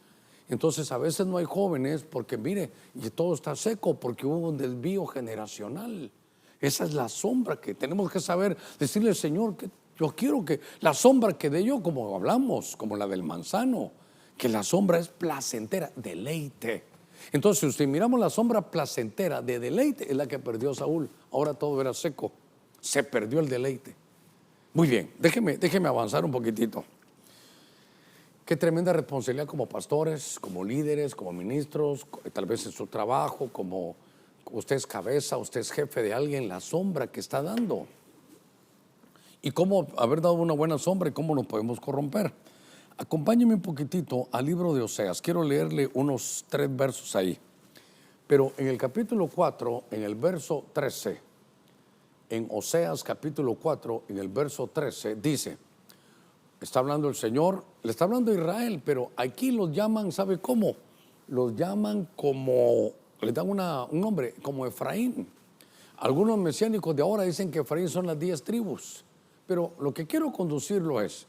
Entonces, a veces no hay jóvenes porque, mire, y todo está seco porque hubo un desvío generacional. Esa es la sombra que tenemos que saber, decirle al Señor que yo quiero que la sombra que dé yo, como hablamos, como la del manzano, que la sombra es placentera, deleite. Entonces, si usted miramos la sombra placentera de deleite, es la que perdió Saúl. Ahora todo era seco, se perdió el deleite. Muy bien, déjeme avanzar un poquitito. Qué tremenda responsabilidad como pastores, como líderes, como ministros, tal vez en su trabajo, como usted es cabeza, usted es jefe de alguien, la sombra que está dando. Y cómo haber dado una buena sombra y cómo nos podemos corromper. Acompáñeme un poquitito al libro de Oseas. Quiero leerle unos 3 versos ahí. Pero en el capítulo 4, en el verso 13, en Oseas capítulo 4, en el verso 13, dice, está hablando el Señor, le está hablando a Israel, pero aquí los llaman, ¿sabe cómo? Los llaman como, le dan un nombre, como Efraín. Algunos mesiánicos de ahora dicen que Efraín son las 10 tribus. Pero lo que quiero conducirlo es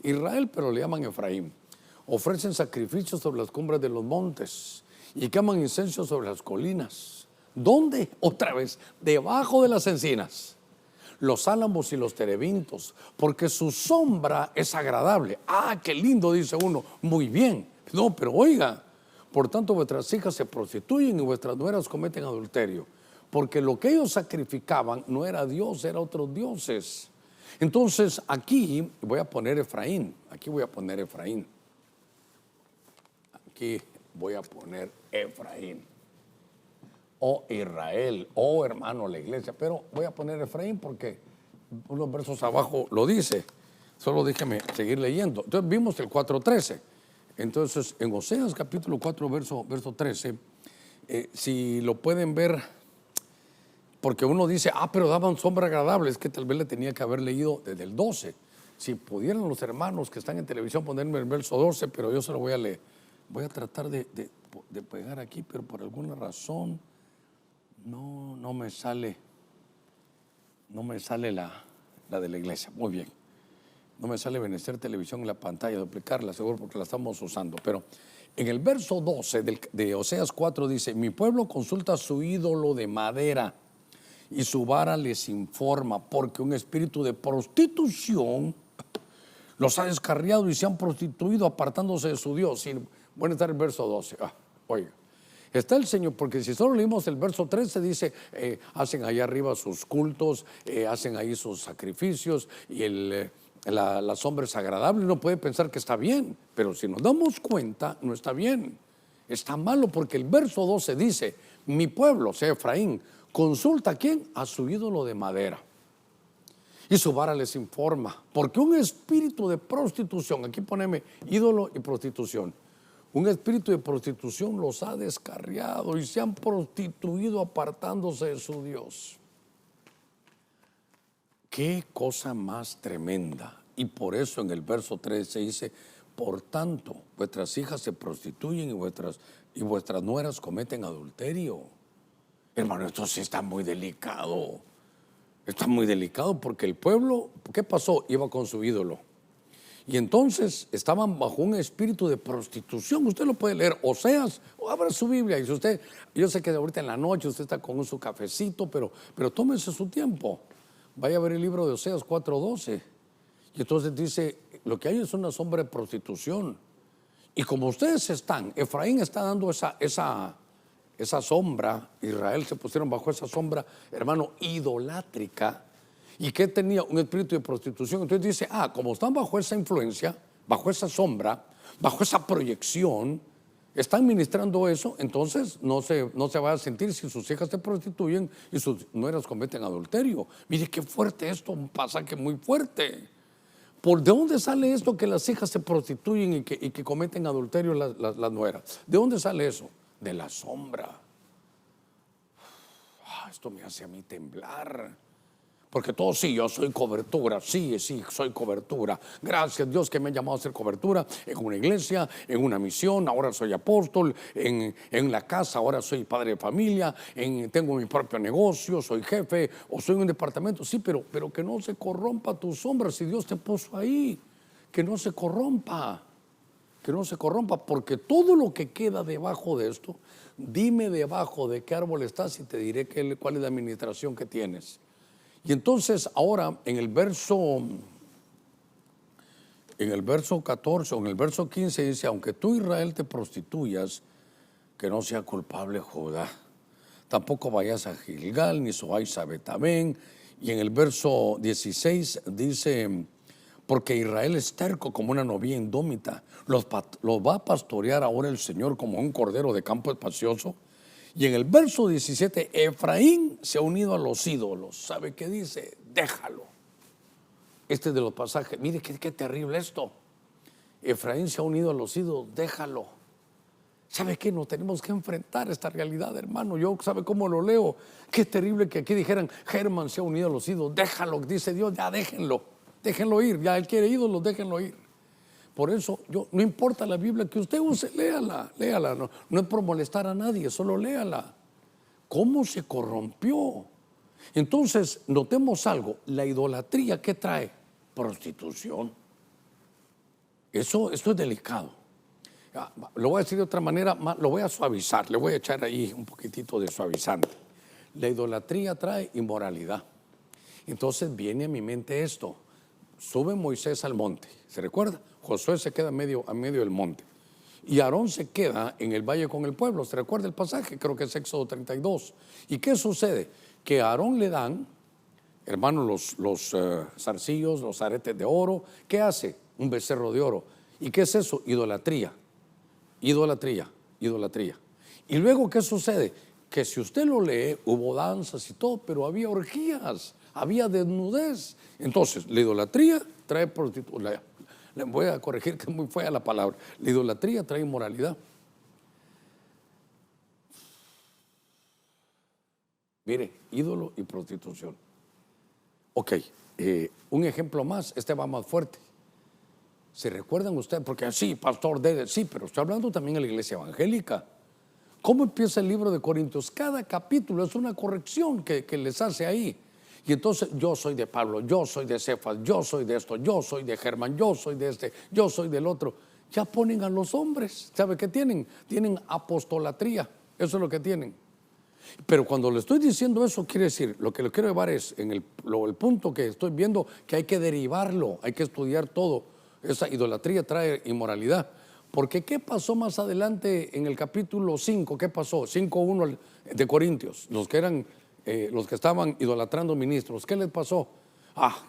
Israel, pero le llaman Efraín. Ofrecen sacrificios sobre las cumbres de los montes y queman incenso sobre las colinas. ¿Dónde? Otra vez, debajo de las encinas. los álamos y los terebintos, porque su sombra es agradable. Ah, qué lindo, dice uno. Muy bien. No, pero oiga, por tanto vuestras hijas se prostituyen y vuestras nueras cometen adulterio, porque lo que ellos sacrificaban no era Dios, era otros dioses. Entonces aquí voy a poner Efraín, aquí voy a poner Efraín. Aquí voy a poner Efraín, o Israel, o hermano la iglesia, pero voy a poner Efraín porque unos versos abajo lo dice. Solo déjeme seguir leyendo. Entonces vimos el 4:13. Entonces en Oseas capítulo 4 verso 13, si lo pueden ver, porque uno dice, pero daban sombra agradable, es que tal vez le tenía que haber leído desde el 12. Si pudieran los hermanos que están en televisión ponerme el verso 12, pero yo se lo voy a leer. Voy a tratar de pegar aquí, pero por alguna razón no me sale la de la iglesia. Muy bien. No me sale Benecer Televisión en la pantalla, duplicarla, seguro porque la estamos usando. Pero en el verso 12 de Oseas 4 dice, mi pueblo consulta a su ídolo de madera y su vara les informa, porque un espíritu de prostitución los ha descarriado y se han prostituido apartándose de su Dios. Y bueno, está el verso 12. Oiga, está el Señor, porque si solo leímos el verso 13, dice, hacen ahí arriba sus cultos, hacen ahí sus sacrificios y la sombra es agradable. Uno puede pensar que está bien, pero si nos damos cuenta, no está bien. Está malo porque el verso 12 dice, mi pueblo, o sea, Efraín, consulta a quién, a su ídolo de madera. Y su vara les informa, porque un espíritu de prostitución, aquí poneme ídolo y prostitución, un espíritu de prostitución los ha descarriado y se han prostituido apartándose de su Dios. Qué cosa más tremenda. Y por eso en el verso 13 dice, por tanto, vuestras hijas se prostituyen y vuestras nueras cometen adulterio. Hermano, esto sí está muy delicado. Está muy delicado porque el pueblo, ¿qué pasó? Iba con su ídolo. Y entonces estaban bajo un espíritu de prostitución. Usted lo puede leer, Oseas, o abra su Biblia. Y si usted, yo sé que ahorita en la noche usted está con su cafecito, pero tómese su tiempo. Vaya a ver el libro de Oseas 4:12. Y entonces dice, lo que hay es una sombra de prostitución. Y como ustedes están, Efraín está dando esa sombra, Israel se pusieron bajo esa sombra, hermano, idolátrica. ¿Y qué tenía? Un espíritu de prostitución. Entonces dice, como están bajo esa influencia, bajo esa sombra, bajo esa proyección, están ministrando eso, entonces no se va a sentir si sus hijas se prostituyen y sus nueras cometen adulterio. Mire qué fuerte esto, un pasaje muy fuerte. ¿De dónde sale esto que las hijas se prostituyen y que cometen adulterio las nueras? ¿De dónde sale eso? De la sombra. Esto me hace a mí temblar. Porque todo, sí, yo soy cobertura, sí, soy cobertura. Gracias Dios que me ha llamado a ser cobertura en una iglesia, en una misión, ahora soy apóstol, en la casa, ahora soy padre de familia, tengo mi propio negocio, soy jefe o soy un departamento. Sí, pero que no se corrompa tu sombra si Dios te puso ahí, que no se corrompa, porque todo lo que queda debajo de esto, dime debajo de qué árbol estás y te diré cuál es la administración que tienes. Y entonces ahora en el verso 14 o en el verso 15 dice, aunque tú Israel te prostituyas, que no sea culpable Judá. Tampoco vayas a Gilgal ni subáis a Betamén. Y en el verso 16 dice, porque Israel es terco como una novia indómita, los va a pastorear ahora el Señor como un cordero de campo espacioso. Y en el verso 17, Efraín se ha unido a los ídolos. ¿Sabe qué dice? Déjalo. Este es de los pasajes. Mire qué terrible esto. Efraín se ha unido a los ídolos, déjalo. ¿Sabe qué? Nos tenemos que enfrentar a esta realidad, hermano. Yo, ¿sabe cómo lo leo? Qué terrible que aquí dijeran, Germán se ha unido a los ídolos, déjalo, dice Dios, ya déjenlo ir. Ya él quiere ídolos, déjenlo ir. Por eso, no importa la Biblia que usted use, léala. No es por molestar a nadie, solo léala. ¿Cómo se corrompió? Entonces, notemos algo, la idolatría, ¿qué trae? Prostitución. Esto es delicado. Lo voy a decir de otra manera, lo voy a suavizar, le voy a echar ahí un poquitito de suavizante. La idolatría trae inmoralidad. Entonces viene a mi mente esto. Sube Moisés al monte, ¿se recuerda? Josué se queda a medio del monte. Y Aarón se queda en el valle con el pueblo. ¿Se recuerda el pasaje? Creo que es Éxodo 32. ¿Y qué sucede? Que a Aarón le dan, hermanos, los zarcillos, los aretes de oro. ¿Qué hace? Un becerro de oro. ¿Y qué es eso? Idolatría. Idolatría, idolatría. Y luego, ¿qué sucede? Que si usted lo lee, hubo danzas y todo, pero había orgías, había desnudez. Entonces, la idolatría trae prostitución. Le voy a corregir que es muy fea la palabra. La idolatría trae inmoralidad. Mire, ídolo y prostitución. Ok, un ejemplo más, este va más fuerte. ¿Se recuerdan ustedes? Porque sí, pastor, sí, pero estoy hablando también de la iglesia evangélica. ¿Cómo empieza el libro de Corintios? Cada capítulo es una corrección que les hace ahí. Y entonces yo soy de Pablo, yo soy de Cefas, yo soy de esto, yo soy de Germán, yo soy de este, yo soy del otro. Ya ponen a los hombres. ¿Sabe qué tienen? Tienen apostolatría. Eso es lo que tienen. Pero cuando le estoy diciendo eso, quiere decir, lo que le quiero llevar es, en el punto que estoy viendo, que hay que derivarlo, hay que estudiar todo. Esa idolatría trae inmoralidad. Porque ¿qué pasó más adelante en el capítulo 5? ¿Qué pasó? 5:1 de Corintios, los que estaban idolatrando ministros. ¿Qué les pasó?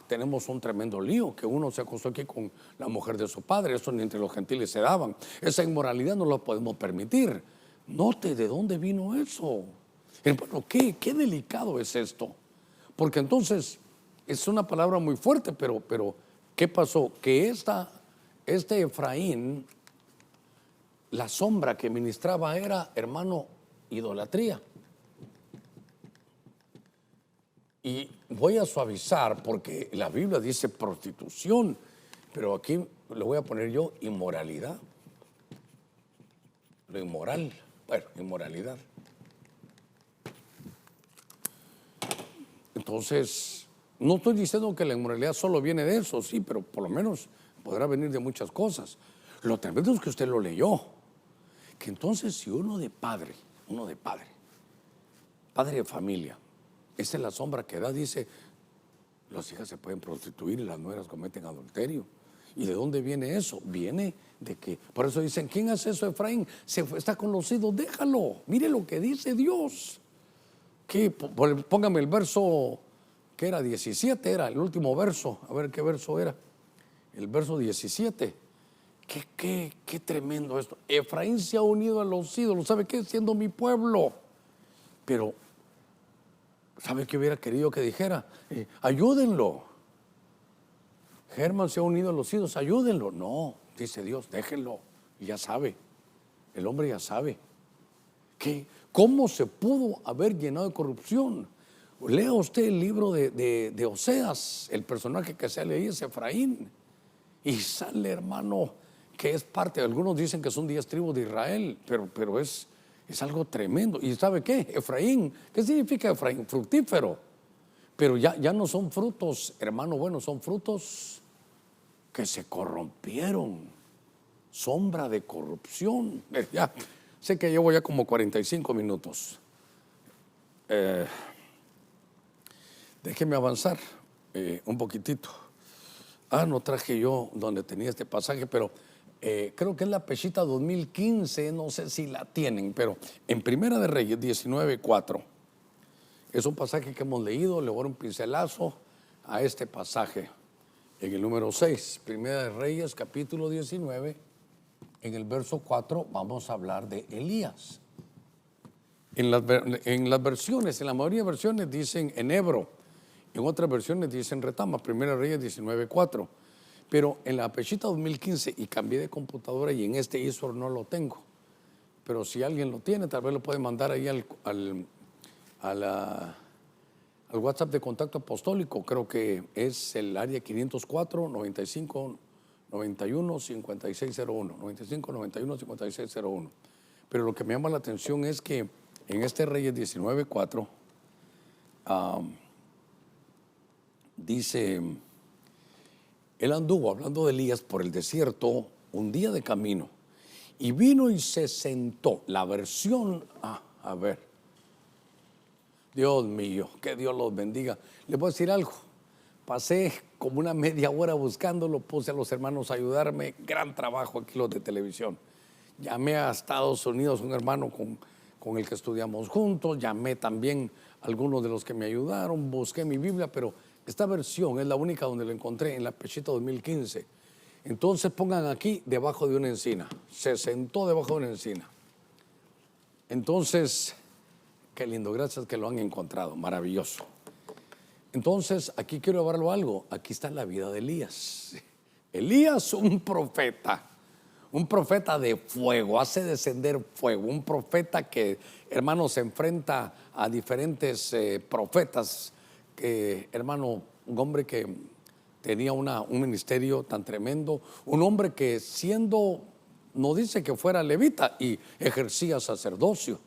Tenemos un tremendo lío, que uno se acostó aquí con la mujer de su padre, eso ni entre los gentiles se daban. Esa inmoralidad no la podemos permitir. Note de dónde vino eso. Hermano, qué delicado es esto. Porque entonces es una palabra muy fuerte, pero ¿qué pasó? Que este Efraín, la sombra que ministraba era, hermano, idolatría. Y voy a suavizar porque la Biblia dice prostitución, pero aquí le voy a poner yo inmoralidad. Lo inmoral, bueno, inmoralidad. Entonces, no estoy diciendo que la inmoralidad solo viene de eso, sí, pero por lo menos podrá venir de muchas cosas. Lo tremendo es que usted lo leyó. Que entonces si uno de padre de familia, esa es la sombra que da, dice, las hijas se pueden prostituir y las nueras cometen adulterio. ¿Y de dónde viene eso? Viene de que, por eso dicen, ¿quién hace eso, Efraín? Está con los ídolos, déjalo, mire lo que dice Dios. Póngame el verso, que era 17, era el último verso, a ver qué verso era, el verso 17. Qué tremendo esto. Efraín se ha unido a los ídolos, ¿sabe qué? Siendo mi pueblo. Pero, ¿sabe qué hubiera querido que dijera? Ayúdenlo. Germán se ha unido a los ídolos, ayúdenlo. No, dice Dios, déjenlo. Y ya sabe, el hombre ya sabe. ¿Cómo se pudo haber llenado de corrupción? Lea usted el libro de Oseas, el personaje que sale ahí es Efraín. Y sale, hermano, que es parte, algunos dicen que son 10 tribus de Israel, pero es algo tremendo. ¿Y sabe qué? Efraín, ¿qué significa Efraín? Fructífero. Pero ya no son frutos, hermano, bueno, son frutos que se corrompieron. Sombra de corrupción. Ya, sé que llevo ya como 45 minutos. Déjeme avanzar un poquitito. No traje yo donde tenía este pasaje, pero creo que es la Peshita 2015, no sé si la tienen, pero en Primera de Reyes 19:4 es un pasaje que hemos leído. Le voy a dar un pincelazo a este pasaje en el número 6, Primera de Reyes capítulo 19, en el verso 4 vamos a hablar de Elías. En las versiones, en la mayoría de versiones dicen enebro, en otras versiones dicen retama, Primera de Reyes 19:4. Pero en la Peshita 2015, y cambié de computadora y en este ISOR no lo tengo. Pero si alguien lo tiene, tal vez lo puede mandar ahí al WhatsApp de Contacto Apostólico. Creo que es el área 504 95 91 5601. 95 91 5601. Pero lo que me llama la atención es que en este Reyes 19:4 dice: él anduvo, hablando de Elías, por el desierto un día de camino y vino y se sentó. La versión, Dios mío, que Dios los bendiga. Les voy a decir algo. Pasé como una media hora buscándolo, puse a los hermanos a ayudarme. Gran trabajo aquí los de televisión. Llamé a Estados Unidos un hermano con el que estudiamos juntos. Llamé también a algunos de los que me ayudaron. Busqué mi Biblia, pero esta versión es la única donde lo encontré, en la Pechita 2015. Entonces pongan aquí, debajo de una encina. Se sentó debajo de una encina. Entonces, qué lindo, gracias que lo han encontrado, maravilloso. Entonces, aquí quiero llevarlo a algo. Aquí está la vida de Elías. Elías, un profeta de fuego, hace descender fuego, un profeta que, hermano, se enfrenta a diferentes profetas, que, hermano, un hombre que tenía un ministerio tan tremendo, un hombre que siendo, no dice que fuera levita y ejercía sacerdocio,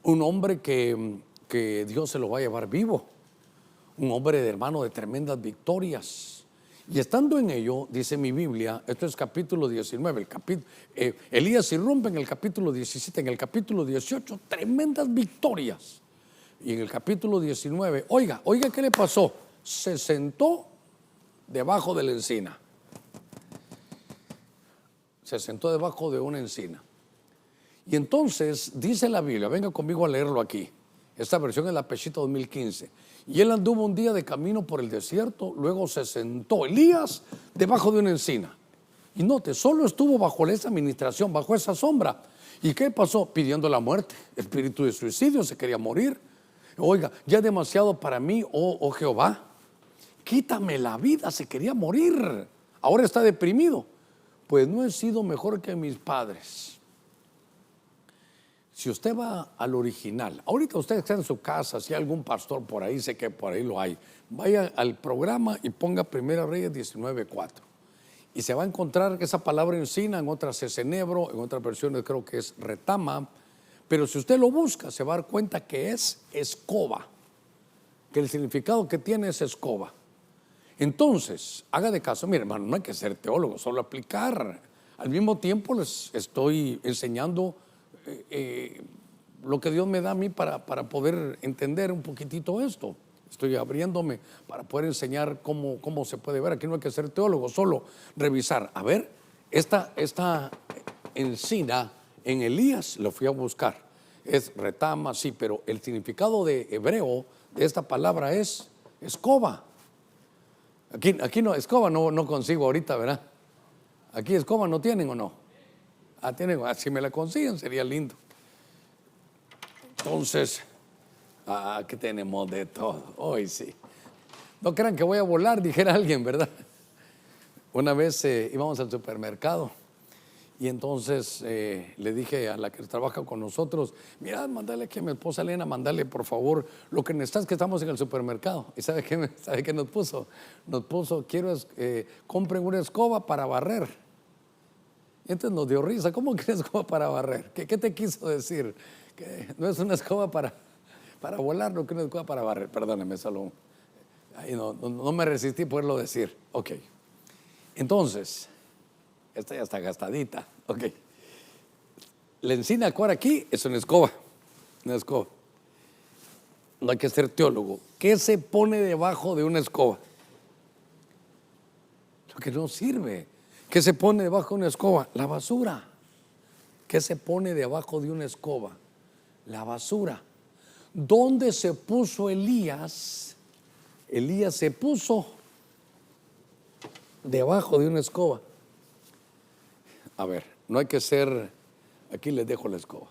un hombre que Dios se lo va a llevar vivo, un hombre de, hermano, de tremendas victorias. Y estando en ello, dice mi Biblia, esto es capítulo 19, Elías irrumpe en el capítulo 17, en el capítulo 18, tremendas victorias. Y en el capítulo 19, oiga qué le pasó, se sentó debajo de la encina. Se sentó debajo de una encina. Y entonces dice la Biblia, venga conmigo a leerlo aquí. Esta versión es la Pechita 2015. Y él anduvo un día de camino por el desierto, luego se sentó Elías debajo de una encina. Y note, solo estuvo bajo esa administración, bajo esa sombra. ¿Y qué pasó? Pidiendo la muerte, espíritu de suicidio, se quería morir. Oiga, ya es demasiado para mí, oh Jehová, quítame la vida, se quería morir. Ahora está deprimido. Pues no he sido mejor que mis padres. Si usted va al original, ahorita usted está en su casa, si hay algún pastor por ahí, sé que por ahí lo hay, vaya al programa y ponga Primera Reyes 19:4 y se va a encontrar esa palabra encina, en otras es enebro, en otras versiones creo que es retama, pero si usted lo busca se va a dar cuenta que es escoba, que el significado que tiene es escoba. Entonces, haga de caso, mire hermano, no hay que ser teólogo, solo aplicar. Al mismo tiempo les estoy enseñando lo que Dios me da a mí para poder entender un poquitito esto. Estoy abriéndome para poder enseñar cómo se puede ver. Aquí no hay que ser teólogo, solo revisar. A ver, esta encina en Elías lo fui a buscar. Es retama, sí, pero el significado de hebreo de esta palabra es escoba. Aquí no, escoba no consigo ahorita, ¿verdad? Aquí escoba no tienen o no. Tienen, si me la consiguen sería lindo. Entonces, aquí tenemos de todo. Hoy sí. No crean que voy a volar, dijera alguien, ¿verdad? Una vez íbamos al supermercado y entonces le dije a la que trabaja con nosotros, mira, mandale aquí a mi esposa Elena, mandale por favor lo que necesitas, que estamos en el supermercado. ¿Y sabe qué nos puso? Nos puso, compren una escoba para barrer. Y entonces nos dio risa. ¿Cómo que una escoba para barrer? ¿Qué te quiso decir? Que no es una escoba para volar, no que una escoba para barrer. Perdóneme, solo ahí no me resistí poderlo decir. Ok. Entonces, esta ya está gastadita. Ok. La encina cuar aquí es una escoba. Una escoba. No hay que ser teólogo. ¿Qué se pone debajo de una escoba? Lo que no sirve. ¿Qué se pone debajo de una escoba? La basura. ¿Qué se pone debajo de una escoba? La basura. ¿Dónde se puso Elías? Elías se puso debajo de una escoba. A ver, no hay que ser, aquí les dejo la escoba.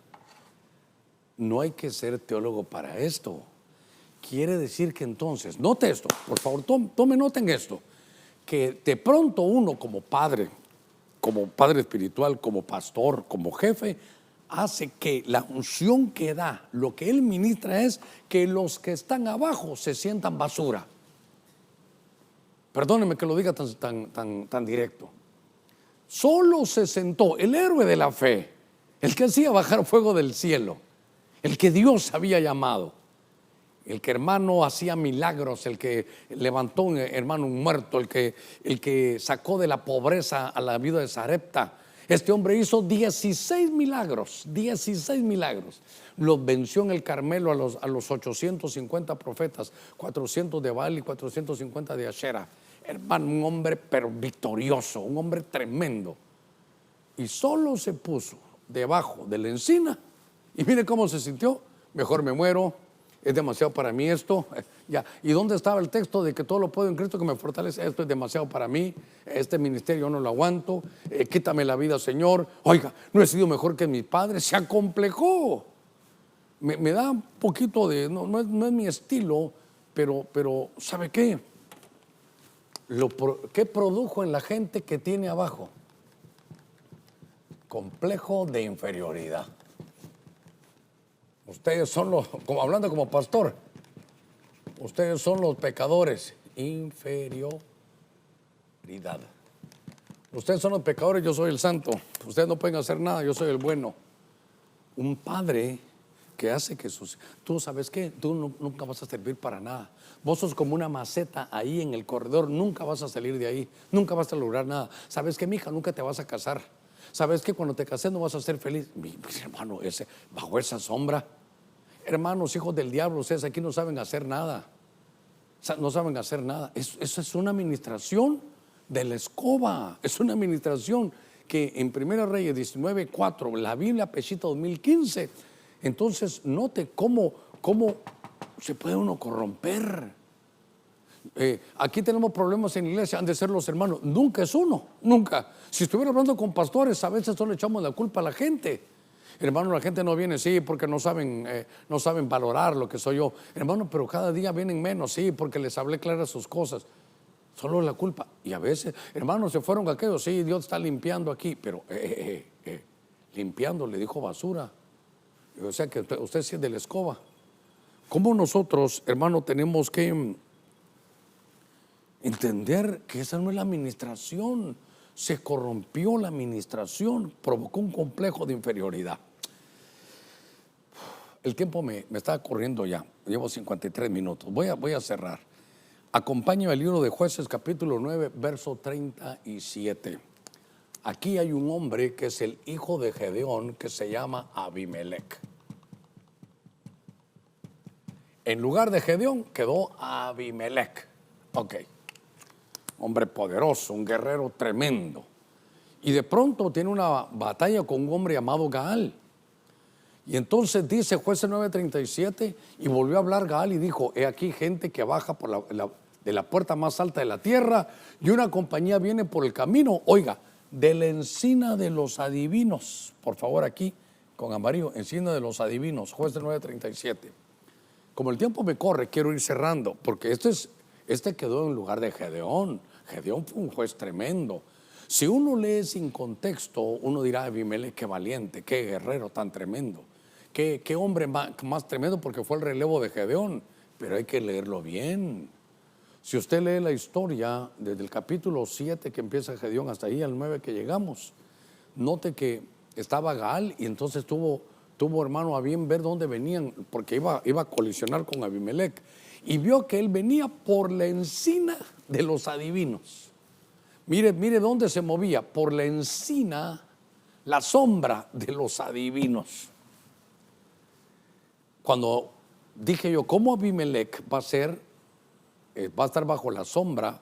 No hay que ser teólogo para esto. Quiere decir que entonces, note esto, por favor, tome nota en esto. Que de pronto uno como padre espiritual, como pastor, como jefe, hace que la unción que da, lo que él ministra es que los que están abajo se sientan basura. Perdónenme que lo diga tan directo. Solo se sentó el héroe de la fe, el que hacía bajar fuego del cielo, el que Dios había llamado, el que hermano hacía milagros, el que levantó un hermano un muerto, el que sacó de la pobreza a la viuda de Sarepta, Este hombre hizo 16 milagros, 16 milagros. Los venció en el Carmelo a los 850 profetas, 400 de Baal y 450 de Ashera. Hermano, un hombre pero victorioso, un hombre tremendo. Y solo se puso debajo de la encina y mire cómo se sintió. Mejor me muero, es demasiado para mí esto. Ya. ¿Y dónde estaba el texto de que todo lo puedo en Cristo que me fortalece? Esto es demasiado para mí, este ministerio no lo aguanto, quítame la vida, Señor. Oiga, no he sido mejor que mis padres, se acomplejó. Me da un poquito de, no es mi estilo, pero ¿sabe qué? ¿Qué produjo en la gente que tiene abajo? Complejo de inferioridad. Ustedes son como hablando como pastor, ustedes son los pecadores. Inferioridad. Ustedes son los pecadores, yo soy el santo. Ustedes no pueden hacer nada, yo soy el bueno. Un padre que hace que tú sabes qué, tú nunca vas a servir para nada. Vos sos como una maceta ahí en el corredor, nunca vas a salir de ahí, nunca vas a lograr nada. Sabes qué, mija, nunca te vas a casar. Sabes que cuando te cases no vas a ser feliz. Mi hermano, bajo esa sombra, hermanos, hijos del diablo, ustedes aquí no saben hacer nada. No saben hacer nada. Eso es una administración de la escoba. Es una administración que en 1 Reyes 19:4, la Biblia Peshita 2015. Entonces, note cómo se puede uno corromper. Aquí tenemos problemas en la iglesia, han de ser los hermanos. Nunca es uno, nunca. Si estuviera hablando con pastores, a veces solo echamos la culpa a la gente. Hermano, la gente no viene, sí, porque no saben valorar lo que soy yo. Hermano, pero cada día vienen menos, sí, porque les hablé claras sus cosas. Solo la culpa. Y a veces, hermanos, se fueron aquellos, sí, Dios está limpiando aquí, pero limpiando, le dijo basura. O sea que usted sí es de la escoba. ¿Cómo nosotros, hermano, tenemos que entender que esa no es la administración? Se corrompió la administración, provocó un complejo de inferioridad. El tiempo me está corriendo ya, llevo 53 minutos. Voy a cerrar. Acompáñame al libro de Jueces, capítulo 9, verso 37. Aquí hay un hombre que es el hijo de Gedeón, que se llama Abimelec. En lugar de Gedeón quedó Abimelec. Ok. Hombre poderoso, un guerrero tremendo. Y de pronto tiene una batalla con un hombre llamado Gaal. Y entonces dice Jueces 9:37, y volvió a hablar Gaal y dijo: he aquí gente que baja de la puerta más alta de la tierra, y una compañía viene por el camino, oiga, de la encina de los adivinos. Por favor, aquí con amarillo, encina de los adivinos, Jueces 9:37. Como el tiempo me corre, quiero ir cerrando, porque este quedó en lugar de Gedeón. Gedeón fue un juez tremendo. Si uno lee sin contexto, uno dirá: Abimelec, qué valiente, qué guerrero tan tremendo, qué hombre más tremendo, porque fue el relevo de Gedeón. Pero hay que leerlo bien. Si usted lee la historia desde el capítulo 7 que empieza Gedeón hasta ahí al 9 que llegamos, note que estaba Gaal, y entonces tuvo hermano a bien ver dónde venían, porque iba a colisionar con Abimelec, y vio que él venía por la encina de los adivinos. Mire dónde se movía, por la encina, la sombra de los adivinos. Cuando dije yo, ¿cómo Abimelec va a estar bajo la sombra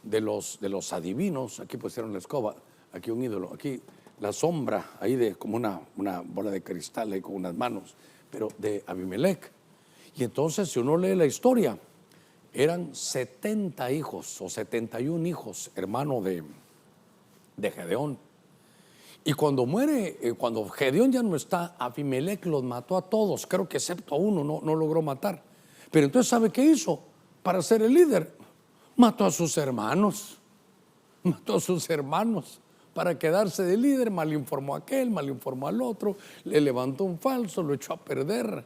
de los adivinos? Aquí pusieron la escoba, aquí un ídolo, aquí la sombra ahí de como una bola de cristal ahí con unas manos, pero de Abimelec. Y entonces, si uno lee la historia, eran 70 hijos o 71 hijos, hermano de Gedeón. Y cuando muere, cuando Gedeón ya no está, Abimelec los mató a todos, creo que excepto a uno, no logró matar. Pero entonces, ¿sabe qué hizo? Para ser el líder, mató a sus hermanos. Para quedarse de líder, malinformó a aquel, malinformó al otro, le levantó un falso, lo echó a perder.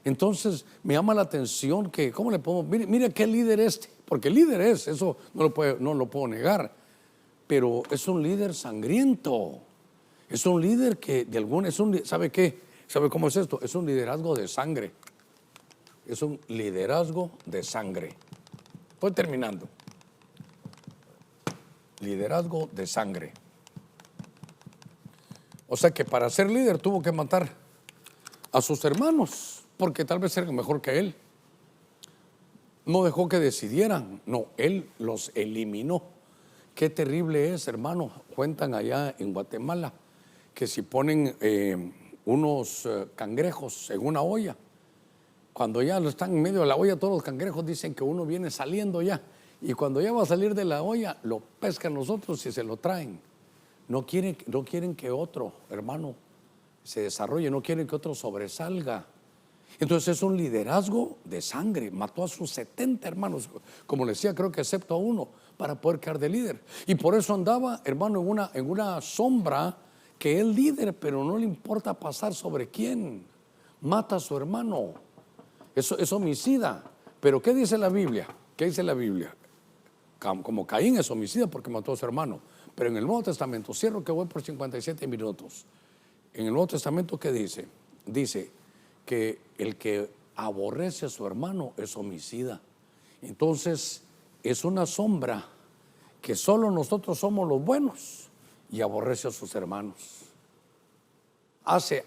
Entonces me llama la atención que, ¿cómo le podemos? Mire qué líder porque líder es, eso no lo puedo negar, pero es un líder sangriento, es un líder que ¿sabe qué? ¿Sabe cómo es esto? Es un liderazgo de sangre, es un liderazgo de sangre. Estoy terminando. Liderazgo de sangre. O sea que para ser líder tuvo que matar a sus hermanos, porque tal vez eran mejor que él. No dejó que decidieran, no, él los eliminó. Qué terrible es, hermano. Cuentan allá en Guatemala que si ponen unos cangrejos en una olla, cuando ya lo están en medio de la olla, todos los cangrejos dicen que uno viene saliendo ya. Y cuando ya va a salir de la olla, lo pescan los otros y se lo traen. No quieren que otro, hermano, se desarrolle, no quieren que otro sobresalga. Entonces es un liderazgo de sangre. Mató a sus 70 hermanos, como le decía, creo que excepto a uno, para poder quedar de líder. Y por eso andaba, hermano, en una sombra que es líder, pero no le importa pasar sobre quién. Mata a su hermano. Eso es homicida. Pero ¿qué dice la Biblia? ¿Qué dice la Biblia? Como Caín es homicida porque mató a su hermano. Pero en el Nuevo Testamento, cierro que voy por 57 minutos. En el Nuevo Testamento, ¿qué dice? Dice que el que aborrece a su hermano es homicida. Entonces es una sombra que solo nosotros somos los buenos y aborrece a sus hermanos.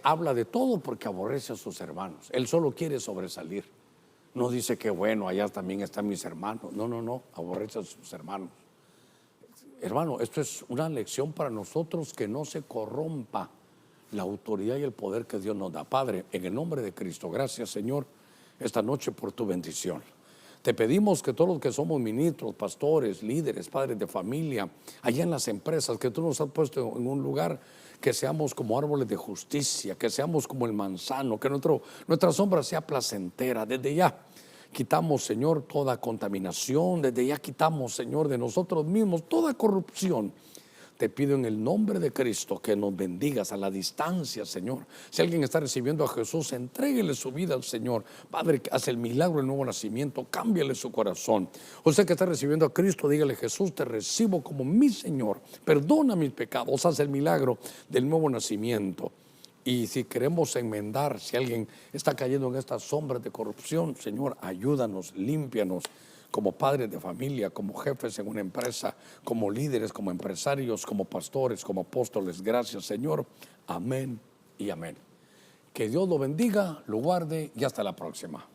Habla de todo porque aborrece a sus hermanos. Él solo quiere sobresalir. No dice que bueno, allá también están mis hermanos. No, aborrece a sus hermanos. Hermano, esto es una lección para nosotros, que no se corrompa la autoridad y el poder que Dios nos da. Padre, en el nombre de Cristo, gracias, Señor, esta noche por tu bendición. Te pedimos que todos los que somos ministros, pastores, líderes, padres de familia, allá en las empresas, que tú nos has puesto en un lugar, que seamos como árboles de justicia, que seamos como el manzano, que nuestra sombra sea placentera. Desde ya quitamos, Señor, toda contaminación. Desde ya quitamos, Señor, de nosotros mismos toda corrupción. Te pido en el nombre de Cristo que nos bendigas a la distancia, Señor. Si alguien está recibiendo a Jesús, entréguele su vida al Señor. Padre, haz el milagro del nuevo nacimiento, cámbiale su corazón. Usted que está recibiendo a Cristo, dígale: Jesús, te recibo como mi Señor. Perdona mis pecados, haz el milagro del nuevo nacimiento. Y si queremos enmendar, si alguien está cayendo en estas sombras de corrupción, Señor, ayúdanos, límpianos, como padres de familia, como jefes en una empresa, como líderes, como empresarios, como pastores, como apóstoles. Gracias, Señor. Amén y amén. Que Dios lo bendiga, lo guarde y hasta la próxima.